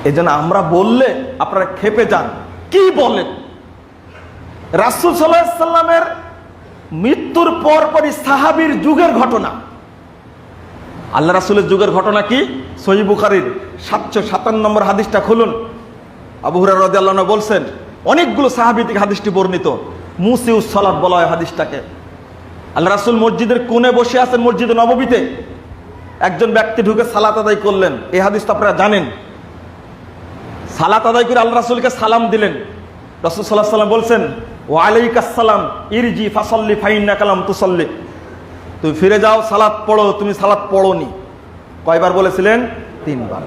এই জন্য আমরা বললে আপনারা খেপে যান, কি বলেন? রাসূল সাল্লাল্লাহু আলাইহি সাল্লামের মৃত্যুর পরপরই সাহাবীর যুগের ঘটনা। আল্লাহ রাসূলের যুগের ঘটনা কি? সহিহ বুখারীর 757 নম্বর হাদিসটা খুলুন। আবু হুরায়রা রাদিয়াল্লাহু আনহু বলছেন, অনেকগুলো সাহাবী থেকে হাদিসটি বর্ণিত, মুসিউস সালাত বলা হয় হাদিসটাকে। আল্লাহ রাসূল মসজিদের কোণে বসে আছেন, মসজিদে নববীতে। একজন ব্যক্তি ঢুকে সালাত আদায় করলেন, এই হাদিস তো আপনারা জানেন। সালাত আদায় করে আল্লাহ রাসূলকে সালাম দিলেন। রাসূল সাল্লাল্লাহু আলাইহি ওয়াসাল্লাম বলছেন, ওয়া আলাইকাস সালাম ইরজি ফাসাল্লি ফাইন্নাকা লাম তুসাল্লি। তুমি ফিরে যাও, সালাত পড়ো, তুমি সালাত পড়োনি। কয়বার বলেছিলেন? 3 বার।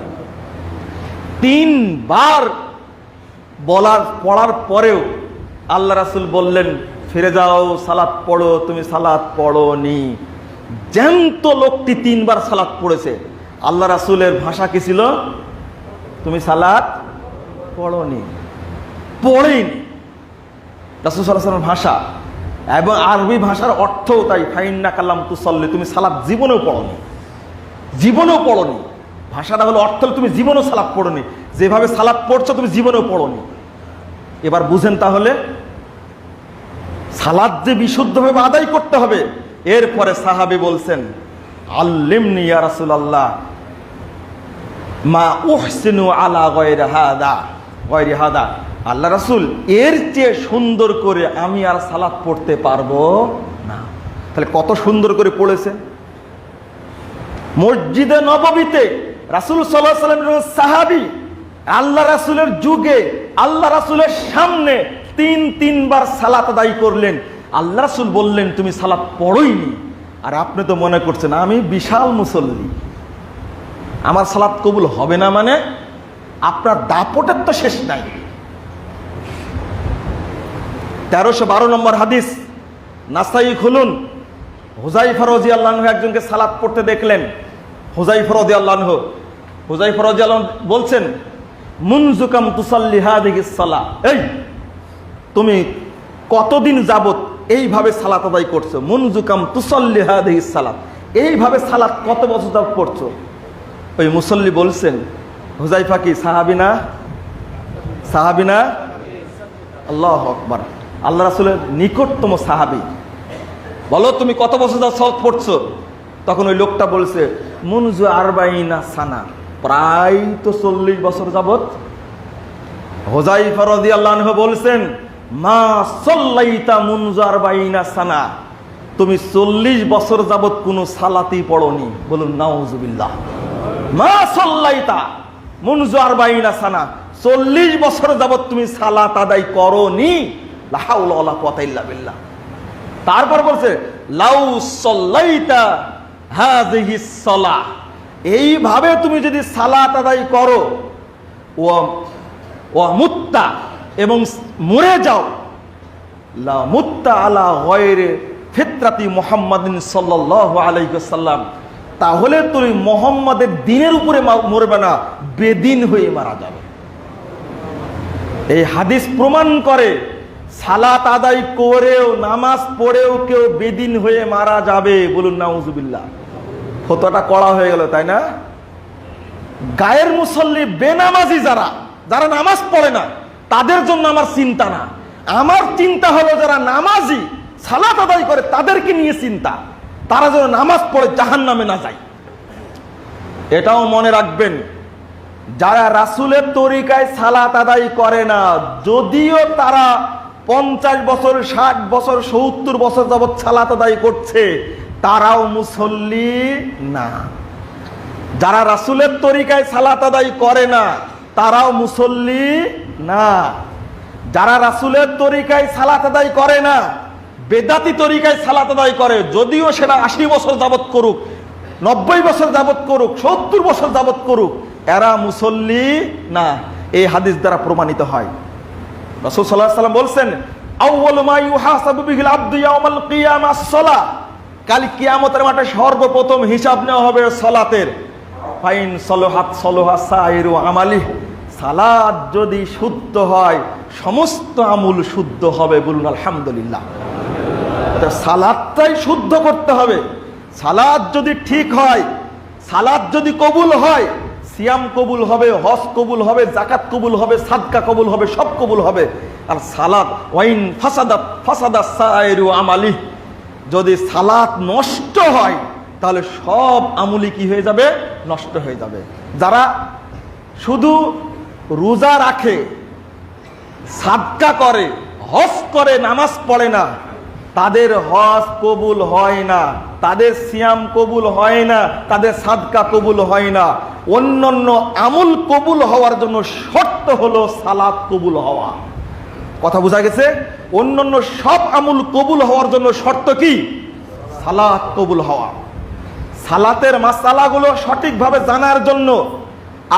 3 বার পড়ার পরেও আল্লাহ রাসূল বললেন, ফিরে যাও, সালাত পড়ো, তুমি সালাত পড়োনি। জ্যান্ত লোকটি 3 বার সালাত পড়েছে। আল্লাহ রাসূলের ভাষা কি ছিল? তুমি সালাত পড়োনি, পড়েনি। রাসূল সাল্লাল্লাহু আলাইহি ওয়াসাল্লামের ভাষা এবং আরবি ভাষার অর্থও তাই, ফাইন্নাকা লাম তুসাল্লি, তুমি সালাত জীবনেও পড়োনি, জীবনেও পড়োনি। ভাষাটা হলো, অর্থ হলো তুমি জীবনেও সালাত পড়োনি, যেভাবে সালাত পড়ছো তুমি জীবনেও পড়োনি। এবার বুঝেন তাহলে সালাত যে বিশুদ্ধভাবে আদায় করতে হবে। এরপরে সাহাবী বলছেন, আল্লিমনি ইয়া রাসূলুল্লাহ মা উহসিনু আলা গায়রি হাদা। আল্লাহ রাসূল, এর চেয়ে সুন্দর করে আমি আর সালাত পড়তে পারবো না। তাহলে কত সুন্দর করে পড়েছেন। মসজিদে নববীতে রাসূল সাল্লাল্লাহু আলাইহি ওয়াসাল্লামের সাহাবী আল্লাহ রাসূলের যুগে আল্লাহ রাসূলের সামনে 3 বার সালাত আদায় করলেন। আল্লাহ রাসূল বললেন, তুমি সালাত পড়োইনি। আর আপনি তো মনে করছেন আমি বিশাল মুসল্লি, আমার সালাত কবুল হবে না। মানে আপনার দাপটের তো শেষ নাই। 1312 নম্বর হাদিস, নাসাই খুলুন। হুযায়ফা রাদিয়াল্লাহু আনহু একজনকে সালাত পড়তে দেখলেন। হুযায়ফা রাদিয়াল্লাহু আনহু বলছেন, মুনজুকাম তুসাল্লি হাযিহিস সালাহ, এই তুমি কতদিন যাবত এইভাবে সালাত আদায় করছো? মুনজুকাম তুসাল্লি হাযিহিস সালাহ, এইভাবে সালাত কত বছর যাবত পড়ছো? ওই মুসল্লি বলছেন, হুযায়ফা কি সাহাবী না? সাহাবী না? আল্লাহু আকবার। আল্লাহ রাসূলের নিকটতম সাহাবী। বলো তুমি কত বছর যাও সালাত পড়ছো? তখন ওই লোকটা বলছে মুনজু আরবাইনা সানা, প্রায় তো 40 বছর যাবত। হুযায়ফা রাদিয়াল্লাহু আনহু বলছেন মা সাল্লাইতা মুনজু আরবাইনা সানা, তুমি 40 বছর যাবত কোনো সালাতই পড়োনি। বলুন নাউজুবিল্লাহ। মা সাল্লাইতা মুনজু আরবাইনা সানা, 40 বছর যাবত তুমি সালাত আদায় করোনি। লা হাওলা ওয়ালা কুওয়াতা ইল্লা বিল্লাহ। তারপর বলছে লাউ সাল্লাইতা হাযিহিস সালাহ, এইভাবে তুমি যদি সালাত আদায় করো ওয়া মুত্তা, এবং মরে যাও, লা মুত্তা আলা গায়রি ফিতরাতি মুহাম্মাদিন সাল্লাল্লাহু আলাইহি ওয়াসাল্লাম, তাহলে তুমি মুহাম্মাদের দ্বীনের উপরে মরবে না, বেদিন হয়ে মারা যাবে। এই হাদিস প্রমাণ করে সালাত আদায় করেও নামাজ পড়েও কেউ বেদিন হয়ে মারা যাবে। বলুন নাউজুবিল্লাহ। ফতোয়াটা কড়া হয়ে গেল, তাই না? গায়ের মুসল্লি বেনামাজি যারা যারা নামাজ পড়ে না, তাদের জন্য আমার চিন্তা না। আমার চিন্তা হলো যারা নামাজি সালাত আদায় করে তাদেরকে নিয়ে চিন্তা, তারা যেন নামাজ পড়ে জাহান্নামে না যায়। এটাও মনে রাখবেন, যারা রাসূলের তরিকায় সালাত আদায় করে না, যদিও তারা 50 বছর 60 বছর 70 বছর যাবৎ সালাত আদায় করছে, তারাও মুসল্লি না। যারা রাসূলের তরিকায় সালাত আদায় করে না, তারাও মুসল্লি না। যারা রাসূলের তরিকায় সালাত আদায় করে না, বেদাতি তরিকায় সালাত আদায় করে, যদিও সেটা 80 বছর যাবৎ করুক, 90 বছর যাবৎ করুক, 70 বছর যাবৎ করুক, এরা মুসল্লি না। এই হাদিস দ্বারা প্রমাণিত হয়। রাসূল সাল্লাল্লাহু আলাইহি ওয়াসাল্লাম বলছেন আউয়ালু মা ইউহাসাবু বিহিল আবদু ইয়াউমাল কিয়ামাহ আস-সালাহ, কাল কিয়ামতের মাঠে সর্বপ্রথম হিসাব নেওয়া হবে সালাতের। ফাইন সলাহাত সলাহা সাইরু আমালিহ, সালাত যদি শুদ্ধ হয় সমস্ত আমল শুদ্ধ হবে। বলুন আলহামদুলিল্লাহ। সালাতটাই শুদ্ধ করতে হবে। সালাত যদি ঠিক হয়, সালাত যদি কবুল হয়, সিয়াম কবুল হবে, হজ কবুল হবে, যাকাত কবুল হবে, সাদকা কবুল হবে, সব কবুল হবে। আর সালাত ওয়াইন ফাসাদাত ফাসাদা সাইরু আমালিহ, যদি সালাত নষ্ট হয় তাহলে সব আমলি কি হয়ে যাবে? নষ্ট হয়ে যাবে। যারা শুধু রোজা রাখে, সাদকা করে, হজ করে, নামাজ পড়ে না, তাদের হজ কবুল হয় না, তাদের সিয়াম কবুল হয় না, তাদের সাদকা কবুল হয় না। অন্যান্য আমল কবুল হওয়ার জন্য শর্ত হলো সালাত কবুল হওয়া। কথা বোঝা গেছে? অন্যান্য সব আমল কবুল হওয়ার জন্য শর্ত কি? সালাত কবুল হওয়া। সালাতের মাসালাগুলো সঠিকভাবে জানার জন্য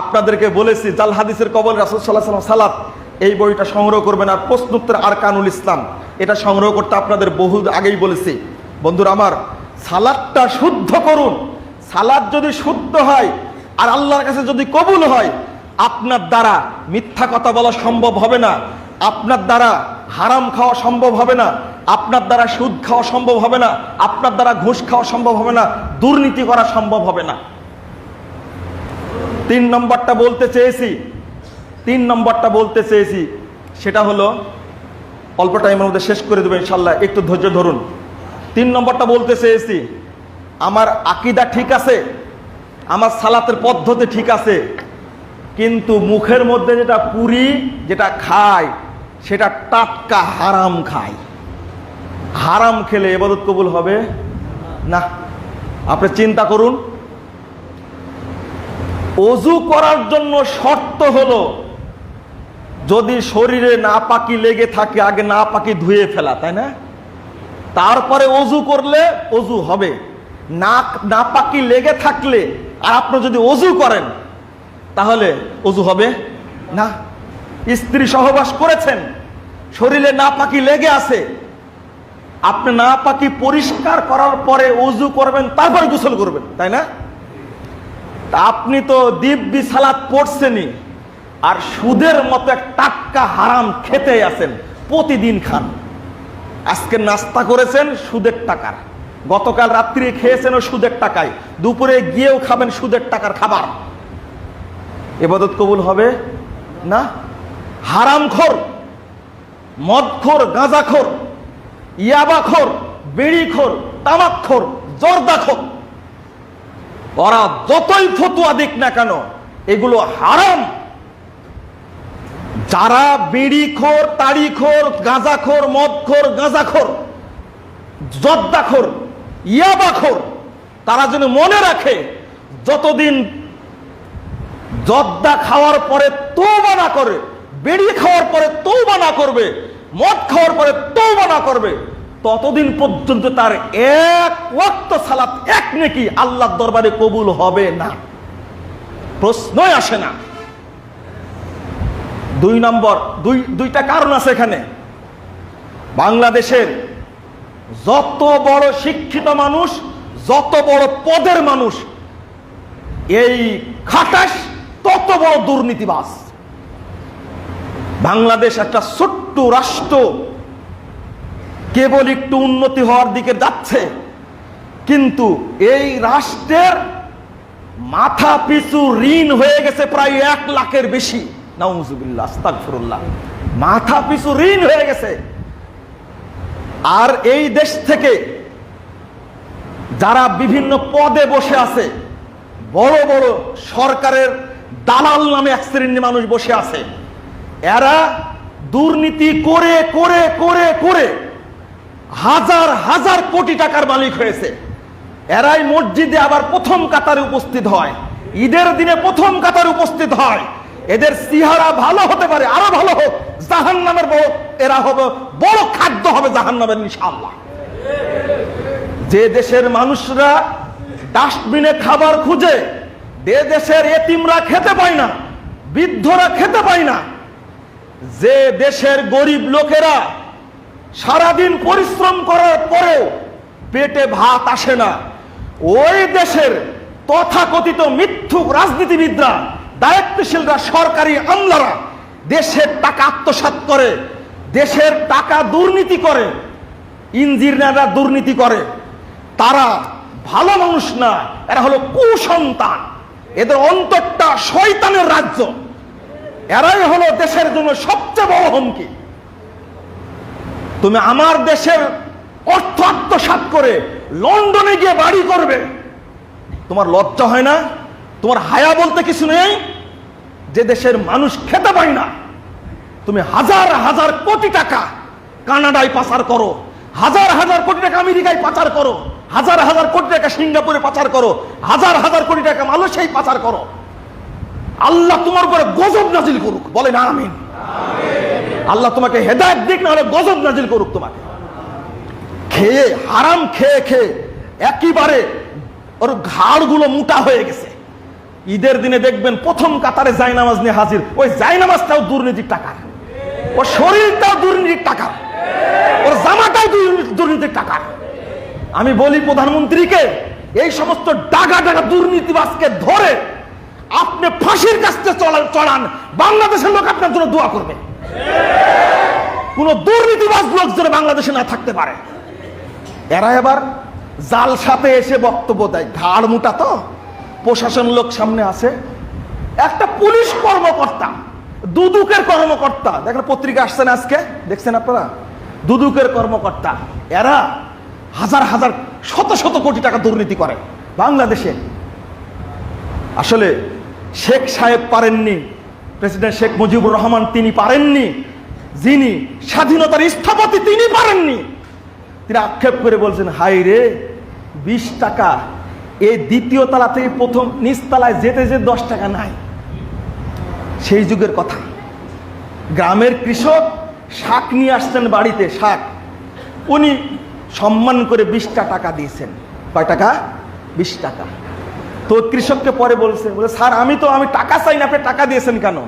আপনাদেরকে বলেছি জাল হাদিসের কবল রাসূল সাল্লাল্লাহু আলাইহি ওয়াসাল্লাম সালাত, এই বইটা সংগ্রহ করবেন। আর প্রশ্নোত্তর আরকানুল ইসলাম, এটা সংগ্রহ করতে আপনাদের বহু আগেই বলেছি। বন্ধুরা আমার, সালাতটা শুদ্ধ করুন। সালাত যদি শুদ্ধ হয় আর আল্লাহর কাছে যদি কবুল হয়, আপনার দ্বারা মিথ্যা কথা বলা সম্ভব হবে না, আপনার দ্বারা হারাম খাওয়া সম্ভব হবে না, আপনার দ্বারা সুদ খাওয়া সম্ভব হবে না, আপনার দ্বারা ঘুষ খাওয়া সম্ভব হবে না, দুর্নীতি করা সম্ভব হবে না। 3 নম্বরটা বলতে চেয়েছি, সেটা হলো অল্প টাইমের মধ্যে শেষ করে দেবো ইনশাল্লাহ, একটু ধৈর্য ধরুন। 3 নম্বরটা বলতে চেয়েছি, আমার আকীদা ঠিক আছে, আমার সালাতের পদ্ধতি ঠিক আছে, কিন্তু মুখের মধ্যে যেটা পুরি, যেটা খায়, সেটা টাটকা হারাম খায়। হারাম খেলে ইবাদত কবুল হবে না। আপনি চিন্তা করুন, ওযু করার জন্য শর্ত হলো যদি শরীরে নাপাকি লেগে থাকে, আগে নাপাকি ধুয়ে ফেলা, তাই না? তারপরে ওযু করলে ওযু হবে। নাপাকি লেগে থাকলে আর আপনি যদি ওযু করেন তাহলে ওযু হবে না। স্ত্রী সহবাস করেছেন, শরীরে নাপাকি লেগে আছে, আপনি নাপাকি পরিষ্কার করার পরে ওযু করবেন, তারপরে গোসল করবেন, তাই না? আপনি তো দিব্যি সালাত পড়ছেনই, আর সুদের মতো এক টাটকা হারাম খেতে আছেন, প্রতিদিন খান। আজকে নাস্তা করেছেন সুদের টাকার, গতকাল রাত্রি খেয়েছেন সুদের টাকায়, দুপুরে গিয়েও খাবেন সুদের টাকার খাবার। ইবাদত কবুল হবে না। হারামখোর, মদখোর, গাঁজাখোর, ইয়াবাখোর, বিড়িখোর, তামাকখোর, জর্দাখোর, ওরা যতই ফতুয়া দিক না কেন এগুলো হারাম। যারা বিড়িখোর, তাড়িখোর, গাঁজাখোর, মদখোর, গাঁজাখোর, জর্দাখোর, ইয়াবাখোর, তারা যেন মনে রাখে যতদিন জর্দা খাওয়ার পরে তওবা না করে, বিড়ি খাওয়ার পরে তওবা না করবে, মদ খাওয়ার পরে তওবা না করবে, ততদিন পর্যন্ত তার এক ওয়াক্ত সালাত, এক নেকি আল্লাহর দরবারে কবুল হবে না, প্রশ্নই আসে না। দুই নম্বর, দুইটা কারণ আছে এখানে। বাংলাদেশের যত বড় শিক্ষিত মানুষ, যত বড় পদের মানুষ, এই খাটাস তত বড় দুর্নীতিবাজ। বাংলাদেশ একটা ছোট্ট রাষ্ট্র, কেবল একটু উন্নতি হওয়ার দিকে যাচ্ছে, কিন্তু এই রাষ্ট্রের মাথা পিছু ঋণ হয়ে গেছে প্রায় 1 লাখের বেশি। নাউজুবিল্লাহ, আস্তাগফিরুল্লাহ, মাথা পিছু ঋণ হয়ে গেছে। আর এই দেশ থেকে যারা বিভিন্ন পদে বসে আছে, বড় বড় সরকারের দালাল নামে এক শ্রেণীর মানুষ বসে আছে, এরা দুর্নীতি করে করে করে করে হাজার হাজার কোটি টাকার মালিক হয়েছে। এরাই মসজিদে আবার প্রথম কাতারে উপস্থিত হয়, ঈদের দিনে প্রথম কাতারে উপস্থিত হয়। এদের চেহারা ভালো হতে পারে, আরো ভালো হোক, জাহান্নামের বড় এরা হবে, বড় খাদ্য হবে জাহান্নামের ইনশাআল্লাহ। যে দেশের মানুষরা ডাস্টবিনে খাবার খুঁজে, যে দেশের এতিমরা খেতে পায় না, বৃদ্ধরা খেতে পায় না, যে দেশের গরিব লোকেরা সারাদিন পরিশ্রম করার পরেও পেটে ভাত আসে না, ওই দেশের তথাকথিত মিথ্যুক রাজনীতিবিদরা, দায়িত্বশীলরা, সরকারি আমলারা দেশের টাকা আত্মসাৎ করে, দেশের টাকা দুর্নীতি করে, ইঞ্জিনিয়াররা দুর্নীতি করে। তারা ভালো মানুষ না, এরা হলো কুসন্তান, এদের অন্তরটা শয়তানের রাজ্য। এরাই হলো দেশের জন্য সবচেয়ে বড় হুমকি। তুমি আমার দেশের অর্থ আত্মসাৎ করে লন্ডনে গিয়ে বাড়ি করবে, তোমার লজ্জা হয় না? তোমার হায়া বলতে কিছু নেই? যে দেশের মানুষ খেতে পায় না, তুমি হাজার হাজার কোটি টাকা কানাডায় পাচার করো, হাজার হাজার কোটি টাকা আমেরিকায় পাচার করো, হাজার হাজার কোটি টাকা সিঙ্গাপুরে পাচার করো, হাজার হাজার কোটি টাকা মালয়েশিয়ায় পাচার করো। আল্লাহ তোমার উপরে গজব নাজিল করুক, বলেন আমিন। আল্লাহ তোমাকে হেদায়েত দিক, না হলে গজব নাজিল করুক তোমাকে। খেয়ে, হারাম খেয়ে খেয়ে একেবারে ওর ঘাড়গুলো মোটা হয়ে গেছে। ঈদের দিনে দেখবেন প্রথম কাতারে জায়নামাজ নিয়ে হাজির, ওই জায়নামাজটাও দুর্নীতির টাকা, ওর শরীরটাও দুর্নীতির টাকা, ওর জামাটাও দুর্নীতির টাকা। আমি বলি প্রধানমন্ত্রীকে, এই সমস্ত ডাগা ডাগা দুর্নীতিবাজকে ধরে আপনি ফাঁসির কাছে চড়ান, বাংলাদেশের লোক আপনার জন্য দোয়া করবে। কোন দুর্নীতিবাজ লোক যেন বাংলাদেশে না থাকতে পারে। এরা এবার জাল সাথে এসে বক্তব্য দেয়, ঘাড় মোটা তো, প্রশাসন লোক সামনে আছে, একটা পুলিশ কর্মকর্তা, দুদুকের কর্মকর্তা, দেখেন পত্রিকা আসছেন আজকে, দেখছেন আপনারা, দুদুকের কর্মকর্তা, এরা হাজার হাজার শত শত কোটি টাকা দুর্নীতি করে বাংলাদেশে। আসলে শেখ সাহেব পারেননি, প্রেসিডেন্ট শেখ মুজিবুর রহমান তিনি পারেননি, যিনি স্বাধীনতার স্থপতি তিনি পারেননি। তিনি আক্ষেপ করে বলছেন, হাই রে 20 টাকা, এই দ্বিতীয় তলা থেকে প্রথম নিচতলায় যেতে যে 10 টাকা নাই। সেই যুগের কথা। গ্রামের কৃষক শাক নিয়ে আসছেন বাড়িতে, শাক, উনি সম্মান করে 20টা টাকা দিয়েছেন। কয় টাকা? 20 টাকা। তো কৃষককে পরে বলছে, বলে স্যার আমি টাকা চাই না, আপনি টাকা দিয়েছেন কেন?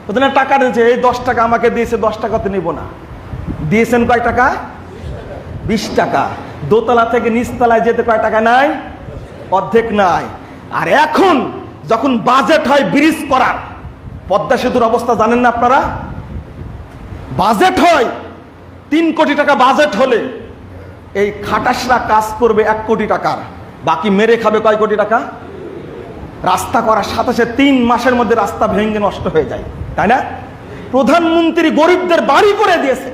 বলছে না, টাকা দিয়েছে, এই 10 টাকা আমাকে দিয়েছে, 10 টাকা তো নেব না। দিয়েছেন কয় টাকা? 20 টাকা। দোতলা থেকে নিচতলায় যেতে কয় টাকা নাই? অর্ধেক নাই। আর এখন যখন বাজেট হয় ব্রিজ করার, পদ্মা সেতুর অবস্থা জানেন না আপনারা? বাজেট হয় 3 কোটি টাকা, বাজেট হলে এই খাটাসরা কাজ করবে 1 কোটি টাকার, বাকি মেরে খাবে কয় কোটি টাকা? রাস্তা করার সাথে সাথে 3 মাসের মধ্যে রাস্তা ভেঙে নষ্ট হয়ে যায়, তাই না? প্রধানমন্ত্রী গরিবদের বাড়ি করে দিয়েছে,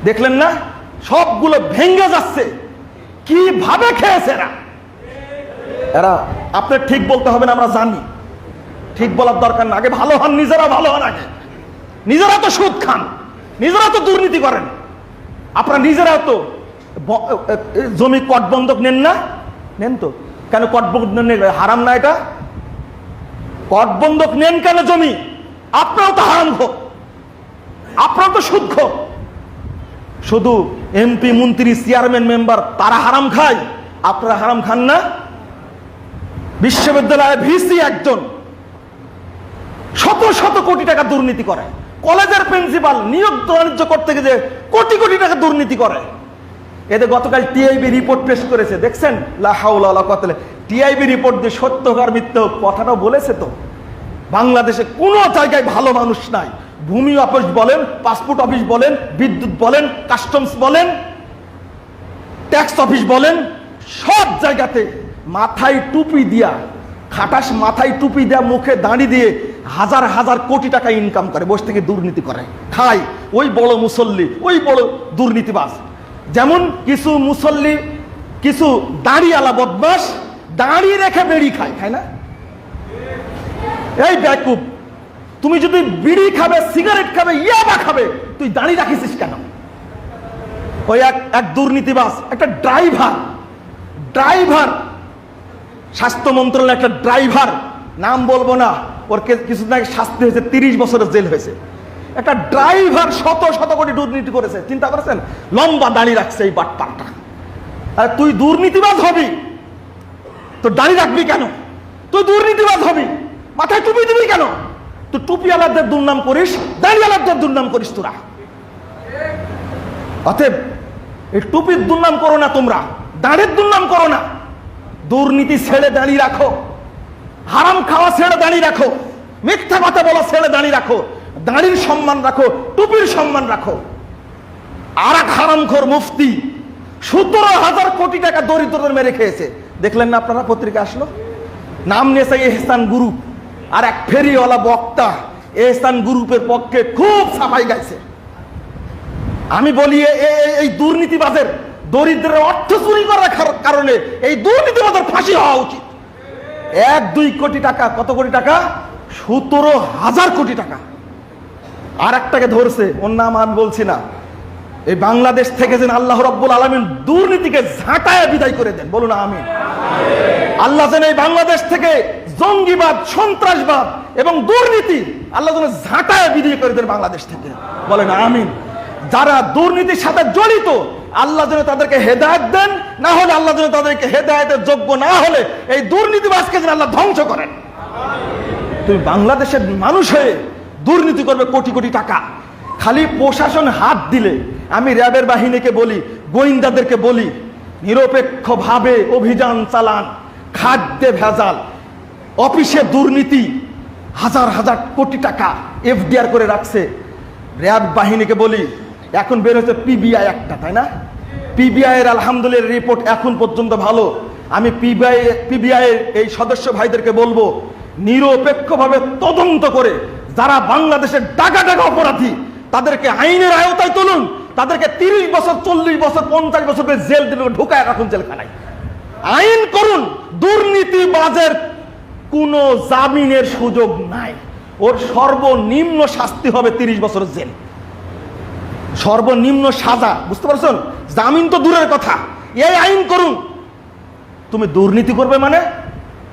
দেখলেন না, সবগুলো ভেঙে যাচ্ছে। কিভাবে খেয়েছে এরা? আপনার ঠিক বলতে হবে না, আমরা জানি। ঠিক বলার দরকার না, আগে ভালো হন, নিজেরা ভালো হন আগে। নিজেরা তো সুদ খান, নিজেরা তো দুর্নীতি করেন, আপনারা নিজেরাও তো জমি কট বন্ধক নেন না? নেন তো। কেন কট বন্ধক নেন? হারাম না এটা? কট বন্ধক নেন কেন জমি? আপনারাও তো হারাম খো, আপনারাও তো সুদ খো। শুধু এমপি, মন্ত্রী, চেয়ারম্যান, মেম্বার তারা হারাম খায়, আপনারা হারাম খান না? বিশ্ববিদ্যালয়ে ভিসি একজন শত শত কোটি টাকা দুর্নীতি করে। কলেজের প্রিন্সিপাল নিয়োগ বাণিজ্য করতে গিয়ে কোটি কোটি টাকা দুর্নীতি করে। এতে গতকাল টিআইবি রিপোর্ট পেশ করেছে, দেখছেন? লা হাওলা ওয়ালা কুওয়াতা ইল্লা বিল্লাহ। টিআইবি রিপোর্ট দিয়ে সত্যকার মিথ্যা কথাটাও বলেছে। তো বাংলাদেশে কোনো জায়গায় ভালো মানুষ নাই। ভূমি অফিস বলেন, পাসপোর্ট অফিস বলেন, বিদ্যুৎ বলেন, কাস্টমস বলেন, ট্যাক্স অফিস বলেন, সব জায়গাতে মাথায় টুপি দিয়া, খাটাস মাথায় টুপি দেয়া, মুখে দাঁড়ি দিয়ে হাজার হাজার কোটি টাকা ইনকাম করে, বসে থেকে দুর্নীতি করে, খায়। ওই বড় মুসল্লি, ওই বড় দুর্নীতিবাজ। যেমন কিছু মুসল্লি, কিছু দাড়িওয়ালা বদমাস দাড়ি রেখে বেড়ি খায়, খায় না? এই বেকুব, তুমি যদি বিড়ি খাবে, সিগারেট খাবে, ইয়াবা খাবে, তুই দাড়ি রাখিস কেন? ওই এক দুর্নীতিবাজ, একটা ড্রাইভার, স্বাস্থ্য মন্ত্রণালয়ের একটা ড্রাইভার, নাম বলবো না, ওর কিছুদিন আগে শাস্তি হয়েছে, 30 বছরের জেল হয়েছে। একটা ড্রাইভার শত শত কোটি দুর্নীতি করেছে, চিন্তা করেছেন? লম্বা দাড়ি রাখছে এই বাটপারটা। আর তুই দুর্নীতিবাজ হবি, তো দাড়ি রাখবি কেন? তুই দুর্নীতিবাজ হবি, মাথায় টুপি দিবি কেন? তুই টুপিওয়ালাদের দুর্নাম করিস, দাড়িওয়ালাদের দুর্নাম করিস তোরা। অতএব এই টুপির দুর্নাম করো না, তোমরা দাড়ির দুর্নাম করো না। দুর্নীতি ছেড়ে দাঁড়িয়ে রাখো, হারাম খাওয়া ছেড়ে দাঁড়িয়ে রাখো, মিথ্যা কথা বলা ছেড়ে দাঁড়িয়ে রাখো, দাড়ির সম্মান রাখো, টুপির সম্মান রাখো। আর এক হারামখোর মুফতি 17,000 কোটি টাকা দরিদ্রদের মেরে খেয়েছে, দেখলেন না আপনারা? পত্রিকা আসলো, নাম নিয়েছে এহসান গ্রুপ। আর এক ফেরিওয়ালা বক্তা এহসান গ্রুপের পক্ষে খুব সাফাই গাইছে। আমি বলি এই দুর্নীতিবাজের, দরিদ্রের অর্থ চুরি করার কারণে এই দুর্নীতিবাজের ফাঁসি হওয়া উচিত। 1-2 কোটি টাকা, কত কোটি টাকা? 17,000 কোটি টাকা। আর একটাকে ধরছে, ওর নাম আমি বলছি না। এই বাংলাদেশ থেকে যেন আল্লাহ রাব্বুল আলামিন দুর্নীতিকে ঝাঁটায় বিদায় করে দেন, বলুন আমিন। আল্লাহ যেন এই বাংলাদেশ থেকে জঙ্গিবাদ, সন্ত্রাসবাদ এবং দুর্নীতি আল্লাহ যেন ঝাঁটায় বিদায় করে দেন বাংলাদেশ থেকে, বলেন আমিন। যারা দুর্নীতির সাথে জড়িত, আল্লাহ যেন তাদেরকে হেদায়েত দেন, না হলে আল্লাহ যেন তাদেরকে হেদায়েতের যোগ্য না হলে এই দুর্নীতিবাজকে যেন আল্লাহ ধ্বংস করেন। তুমি বাংলাদেশের মানুষ হয়ে দুর্নীতি করবে কোটি কোটি টাকা, খালি প্রশাসন হাত দিলে। আমি র্যাবের বাহিনীকে বলি, গোয়েন্দাদেরকে বলি, নিরপেক্ষভাবে অভিযান চালান। খাদ্যে ভেজাল, অফিসে দুর্নীতি, হাজার হাজার কোটি টাকা এফডিআর করে রাখছে। র্যাব বাহিনীকে বলি, এখন বের হচ্ছে পিবিআই একটা, তাই না? পিবিআই এর আলহামদুলিল্লাহ রিপোর্ট এখন পর্যন্ত ভালো। আমি পিবিআই এর এই সদস্য ভাইদেরকে বলবো, নিরপেক্ষভাবে তদন্ত করে যারা বাংলাদেশের ডাকা অপরাধী তাদেরকে আইনের আওতায় তুলুন। তাদেরকে 30 বছর, 40 বছর, 50 বছর করে জেল দিলে ঢুকায় রাখুন জেলখানায়। আইন করুন, দুর্নীতিবাজের কোনো জামিনের সুযোগ নাই। ওর সর্বনিম্ন শাস্তি হবে 30 বছরের জেল, সর্বনিম্ন সাজা, বুঝতে পারছেন? জামিন তো দূরের কথা, এই আইন করুন। তুমি দুর্নীতি করবে মানে?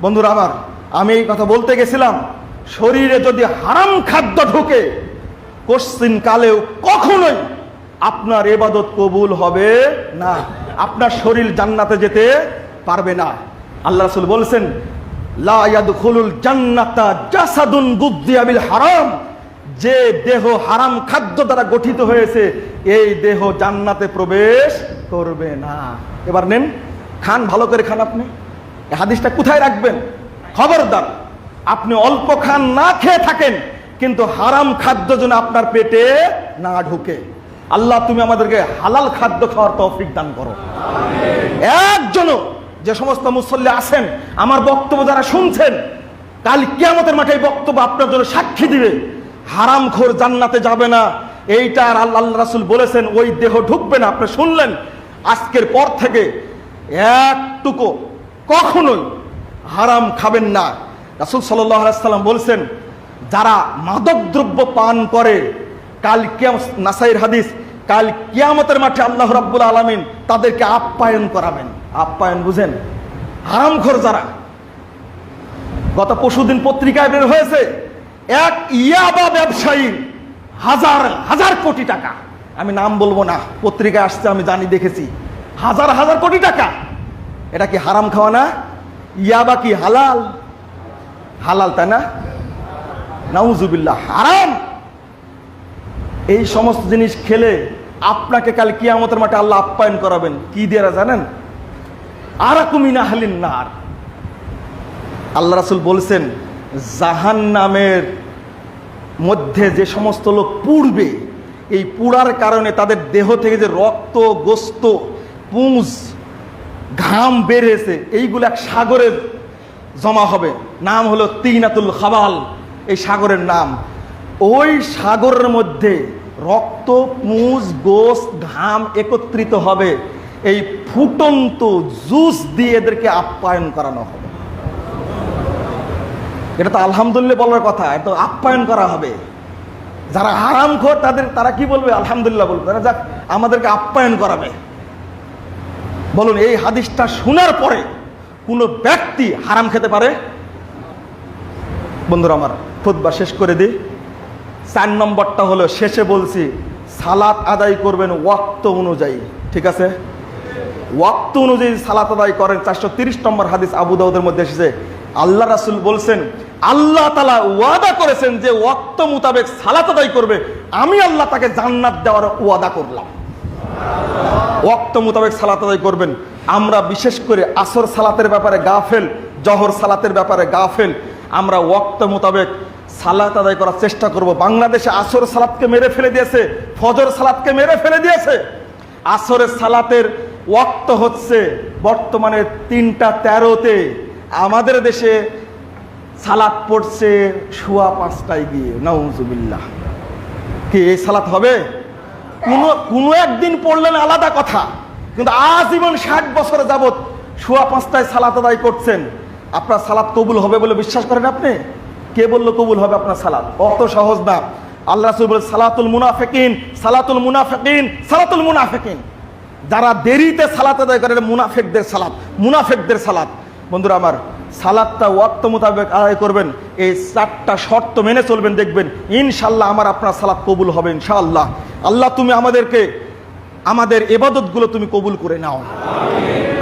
বন্ধুরা আমার, আমি এই কথা বলতে গেছিলাম, শরীরে যদি হারাম খাদ্য ঢোকে, কোশ্চিন কালেও কখনোই আপনার ইবাদত কবুল হবে না, আপনার শরীর জান্নাতে যেতে পারবে না। আল্লাহ রাসূল বলেছেন, লা ইয়াদখুলুল জান্নাতা জাসাদুন গুযযিয়া বিল হারাম। যে দেহ হারাম খাদ্য দ্বারা গঠিত হয়েছে, এই দেহ জান্নাতে প্রবেশ করবে না। এবার নেন, খান, ভালো করে খান। আপনি এই হাদিসটা কোথায় রাখবেন? খবরদার আপনি অল্প খান, না খেয়ে থাকেন, কিন্তু হারাম খাদ্য যেন আপনার পেটে না ঢুকে। আল্লাহ তুমি আমাদেরকে হালাল খাদ্য খাওয়ার তৌফিক দান করো। একজনও, যে সমস্ত মুসল্লি আছেন, আমার বক্তব্য যারা শুনছেন, কাল কিয়ামতের মাঠে এই বক্তব্য আপনার জন্য সাক্ষী দিবে, হারামখোর জান্নাতে যাবে না। এইটা আর আল্লাহ রাসূল বলেছেন ওই দেহ ঢুকবে না। আপনি শুনলেন, আজকের পর থেকে একটুকু কখনোই হারাম খাবেন না। রাসূল সাল্লাল্লাহু আলাইহি সাল্লাম বলছেন, যারা মাদক দ্রব্য পান করে কাল কিয়ামত, নাসাইর হাদিস, কাল কিয়ামতের মাঠে আল্লাহ রাব্বুল আলামিন তাদেরকে আপ্যায়ন করাবেন। আপ্যায়ন বুঝেন? হারামখোর যারা। গত পরশুদিন পত্রিকায় বের হয়েছে, এক ইয়াবা ব্যবসায়ী হাজার হাজার কোটি টাকা, আমি নাম বলবো না, পত্রিকায় আসছে, আমি জানি, দেখেছি, হাজার হাজার কোটি টাকা। এটা কি হারাম খাওয়া না? ইয়াবা কি হালাল? হালাল, তাই না? নাউজুবিল্লাহ, হারাম। এই সমস্ত জিনিস খেলে আপনাকে কাল কিয়ামতের মাঠে আল্লাহ আপ্যায়ন করাবেন কি দিয়ে জানেন? আরাকুম মিন আহলিন নার। আল্লাহ রাসূল বলছেন, জাহান্নামের মধ্যে যে সমস্ত লোক পুড়বে, এই পুড়ার কারণে তাদের দেহ থেকে যে রক্ত, গোস্ত, পুঁজ, ঘাম বের হয়েছে, এইগুলো এক সাগরে জমা হবে। নাম হলো তিনাতুল খাবাল, এই সাগরের নাম। ওই সাগরের মধ্যে রক্ত, পুঁজ, গোস্ত, ঘাম একত্রিত হবে, এই ফুটন্ত জুস দিয়ে এদেরকে আপ্যায়ন করানো হবে। এটা তো আলহামদুলিল্লাহ বলার কথা, এটা তো আপ্যায়ন করা হবে। যারা হারামখোর তারা কি বলবে? আলহামদুলিল্লাহ বলবে। তারা যাক আমাদেরকে আপ্যায়ন করাবে। বলুন, এই হাদিসটা শোনার পরে কোনো ব্যক্তি হারাম খেতে পারে? বন্ধুরা আমার, খুতবা শেষ করে দিই। 4 নম্বরটা হলো, শেষে বলছি, সালাত আদায় করবেন ওয়াক্ত অনুযায়ী। ঠিক আছে? ওয়াক্ত অনুযায়ী সালাত আদায় করেন। 430 নম্বর হাদিস আবু দাউদের মধ্যে এসেছে, আল্লাহ রাসূল বলছেন, আল্লাহ তাআলা ওয়াদা করেছেন যে ওয়াক্ত মোতাবেক সালাত আদায় করবে, আমি আল্লাহ তাকে জান্নাত দেওয়ার ওয়াদা করলাম। ওয়াক্ত মোতাবেক সালাত আদায় করবেন। আমরা বিশেষ করে আসর সালাতের ব্যাপারে গাফেল, জহর সালাতের ব্যাপারে গাফেল। আমরা ওয়াক্ত মোতাবেক সালাত আদায় করার চেষ্টা করব। বাংলাদেশে আসর সালাতকে মেরে ফেলে দিয়েছে, ফজর সালাতকে মেরে ফেলে দিয়েছে। আসরের সালাতের ওয়াক্ত হচ্ছে বর্তমানে 3:13-তে। আমাদের দেশে সালাত পড়ছে 5:15 গিয়ে। নাউজুবিল্লাহ। কি এই সালাত হবে? কোনো একদিন পড়লেন আলাদা কথা, কিন্তু আজীবন 60 বছর যাবত 5:15 সালাত আদায় করছেন। আপনার সালাত কবুল হবে বলে বিশ্বাস করেন আপনি? কে বললো কবুল হবে আপনার সালাত? অত সহজ না। আল্লাহ রাসূল বলেন, সালাতুল মুনাফিকিন, সালাতুল মুনাফিকিন, সালাতুল মুনাফিকিন। যারা দেরিতে সালাত আদায় করে, মুনাফিকদের সালাত, মুনাফিকদের সালাত। বন্ধুরা আমার, সালাতটা ওয়াক্ত মোতাবেক আদায় করবেন, এই 4টা শর্ত মেনে চলবেন, দেখবেন ইনশাআল্লাহ আমার আপনার সালাত কবুল হবে ইনশাআল্লাহ। আল্লাহ তুমি আমাদেরকে, আমাদের ইবাদতগুলো তুমি কবুল করে নাও।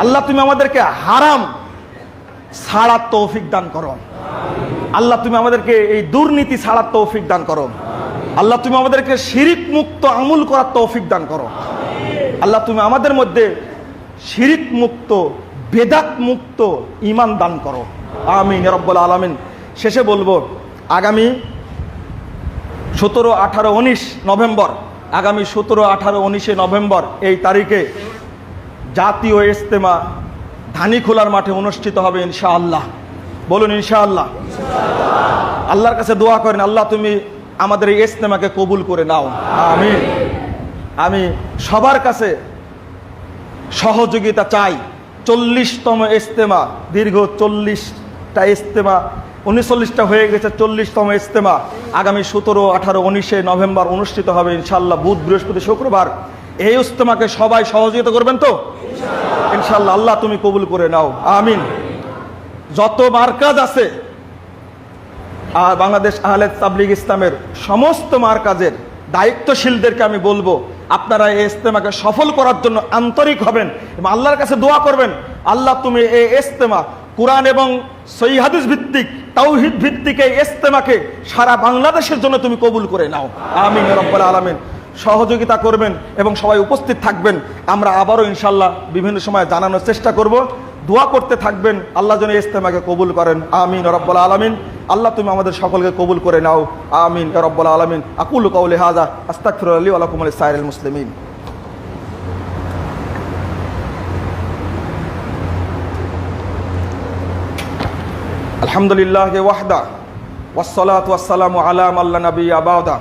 আল্লাহ তুমি আমাদেরকে হারাম ছাড়ার তৌফিক দান করো। আল্লাহ তুমি আমাদেরকে এই দুর্নীতি ছাড়ার তৌফিক দান করো। আল্লাহ তুমি আমাদেরকে শিরিক মুক্ত আমল করার তৌফিক দান করো। আল্লাহ তুমি আমাদের মধ্যে শিরিক মুক্ত, বেদাত মুক্ত ঈমান দান করো। আমিন ইয়া রাব্বাল আলামিন। শেষে বলবো, আগামী 17, 18, 19 নভেম্বর, আগামী 17, 18, 19 নভেম্বর এই তারিখে জাতীয় ইজতেমা ধানীখোলার মাঠে অনুষ্ঠিত হবে ইনশাআল্লাহ। বলুন ইনশাআল্লাহ। আল্লাহর কাছে দোয়া করেন, আল্লাহ তুমি আমাদের এই ইজতেমাকে কবুল করে নাও। আমিন। আমি সবার কাছে সহযোগিতা চাই। 40তম ইজতেমা, দীর্ঘ 40টা ইজতেমা, 39টা হয়ে গেছে, 40তম ইজতেমা আগামী 17, 18, 19 নভেম্বর অনুষ্ঠিত হবে ইনশাআল্লাহ, বুধ, বৃহস্পতি, শুক্রবার। এই ইজতেমাকে সবাই সহযোগিতা করবেন তো ইনশাআল্লাহ। আল্লাহ তুমি কবুল করে নাও। আমিন। যত মারকাজ আছে, আর বাংলাদেশ আহলে তাবলীগ ইসলামের সমস্ত মারকাজের দায়িত্বশীলদেরকে আমি বলবো, আপনারা এই ইজতেমাকে সফল করার জন্য আন্তরিক হবেন এবং আল্লাহর কাছে দোয়া করবেন, আল্লাহ তুমি এই ইজতেমা কুরআন এবং সহিহ হাদিস ভিত্তিক, তাওহীদ ভিত্তিক এই ইজতেমাকে সারা বাংলাদেশের জন্য তুমি কবুল করে নাও। আমিন ইয়া রাব্বাল আলামিন। সহযোগিতা করবেন এবং সবাই উপস্থিত থাকবেন। আমরা আবারও ইনশাআল্লাহ বিভিন্ন সময় জানানোর চেষ্টা করব। দোয়া করতে থাকবেন, আল্লাহ যেন ইজতেমাকে কবুল করেন। আমিন ইয়া রাব্বাল আলামিন। আল্লাহ তুমি আমাদের সকলকে কবুল করে নাও। আমিন ইয়া রাব্বাল আলামিন। আকুলু কাওলি হাযা আস্তাগফিরুল্লাহ লি ওয়া লাকুম ওয়া লিসাইরিল মুসলিমিন। আলহামদুলিল্লাহি ওয়াহদা ওয়াসসালাতু ওয়াসসালামু আলা মান লা নাবিয়্যা বা'দা।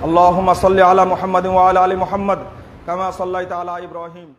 আল্লাহুম্মা সাল্লি আলা মুহাম্মাদিন ওয়া আলা আলি মুহাম্মাদ কামা সাল্লাইতা আলা ইব্রাহিম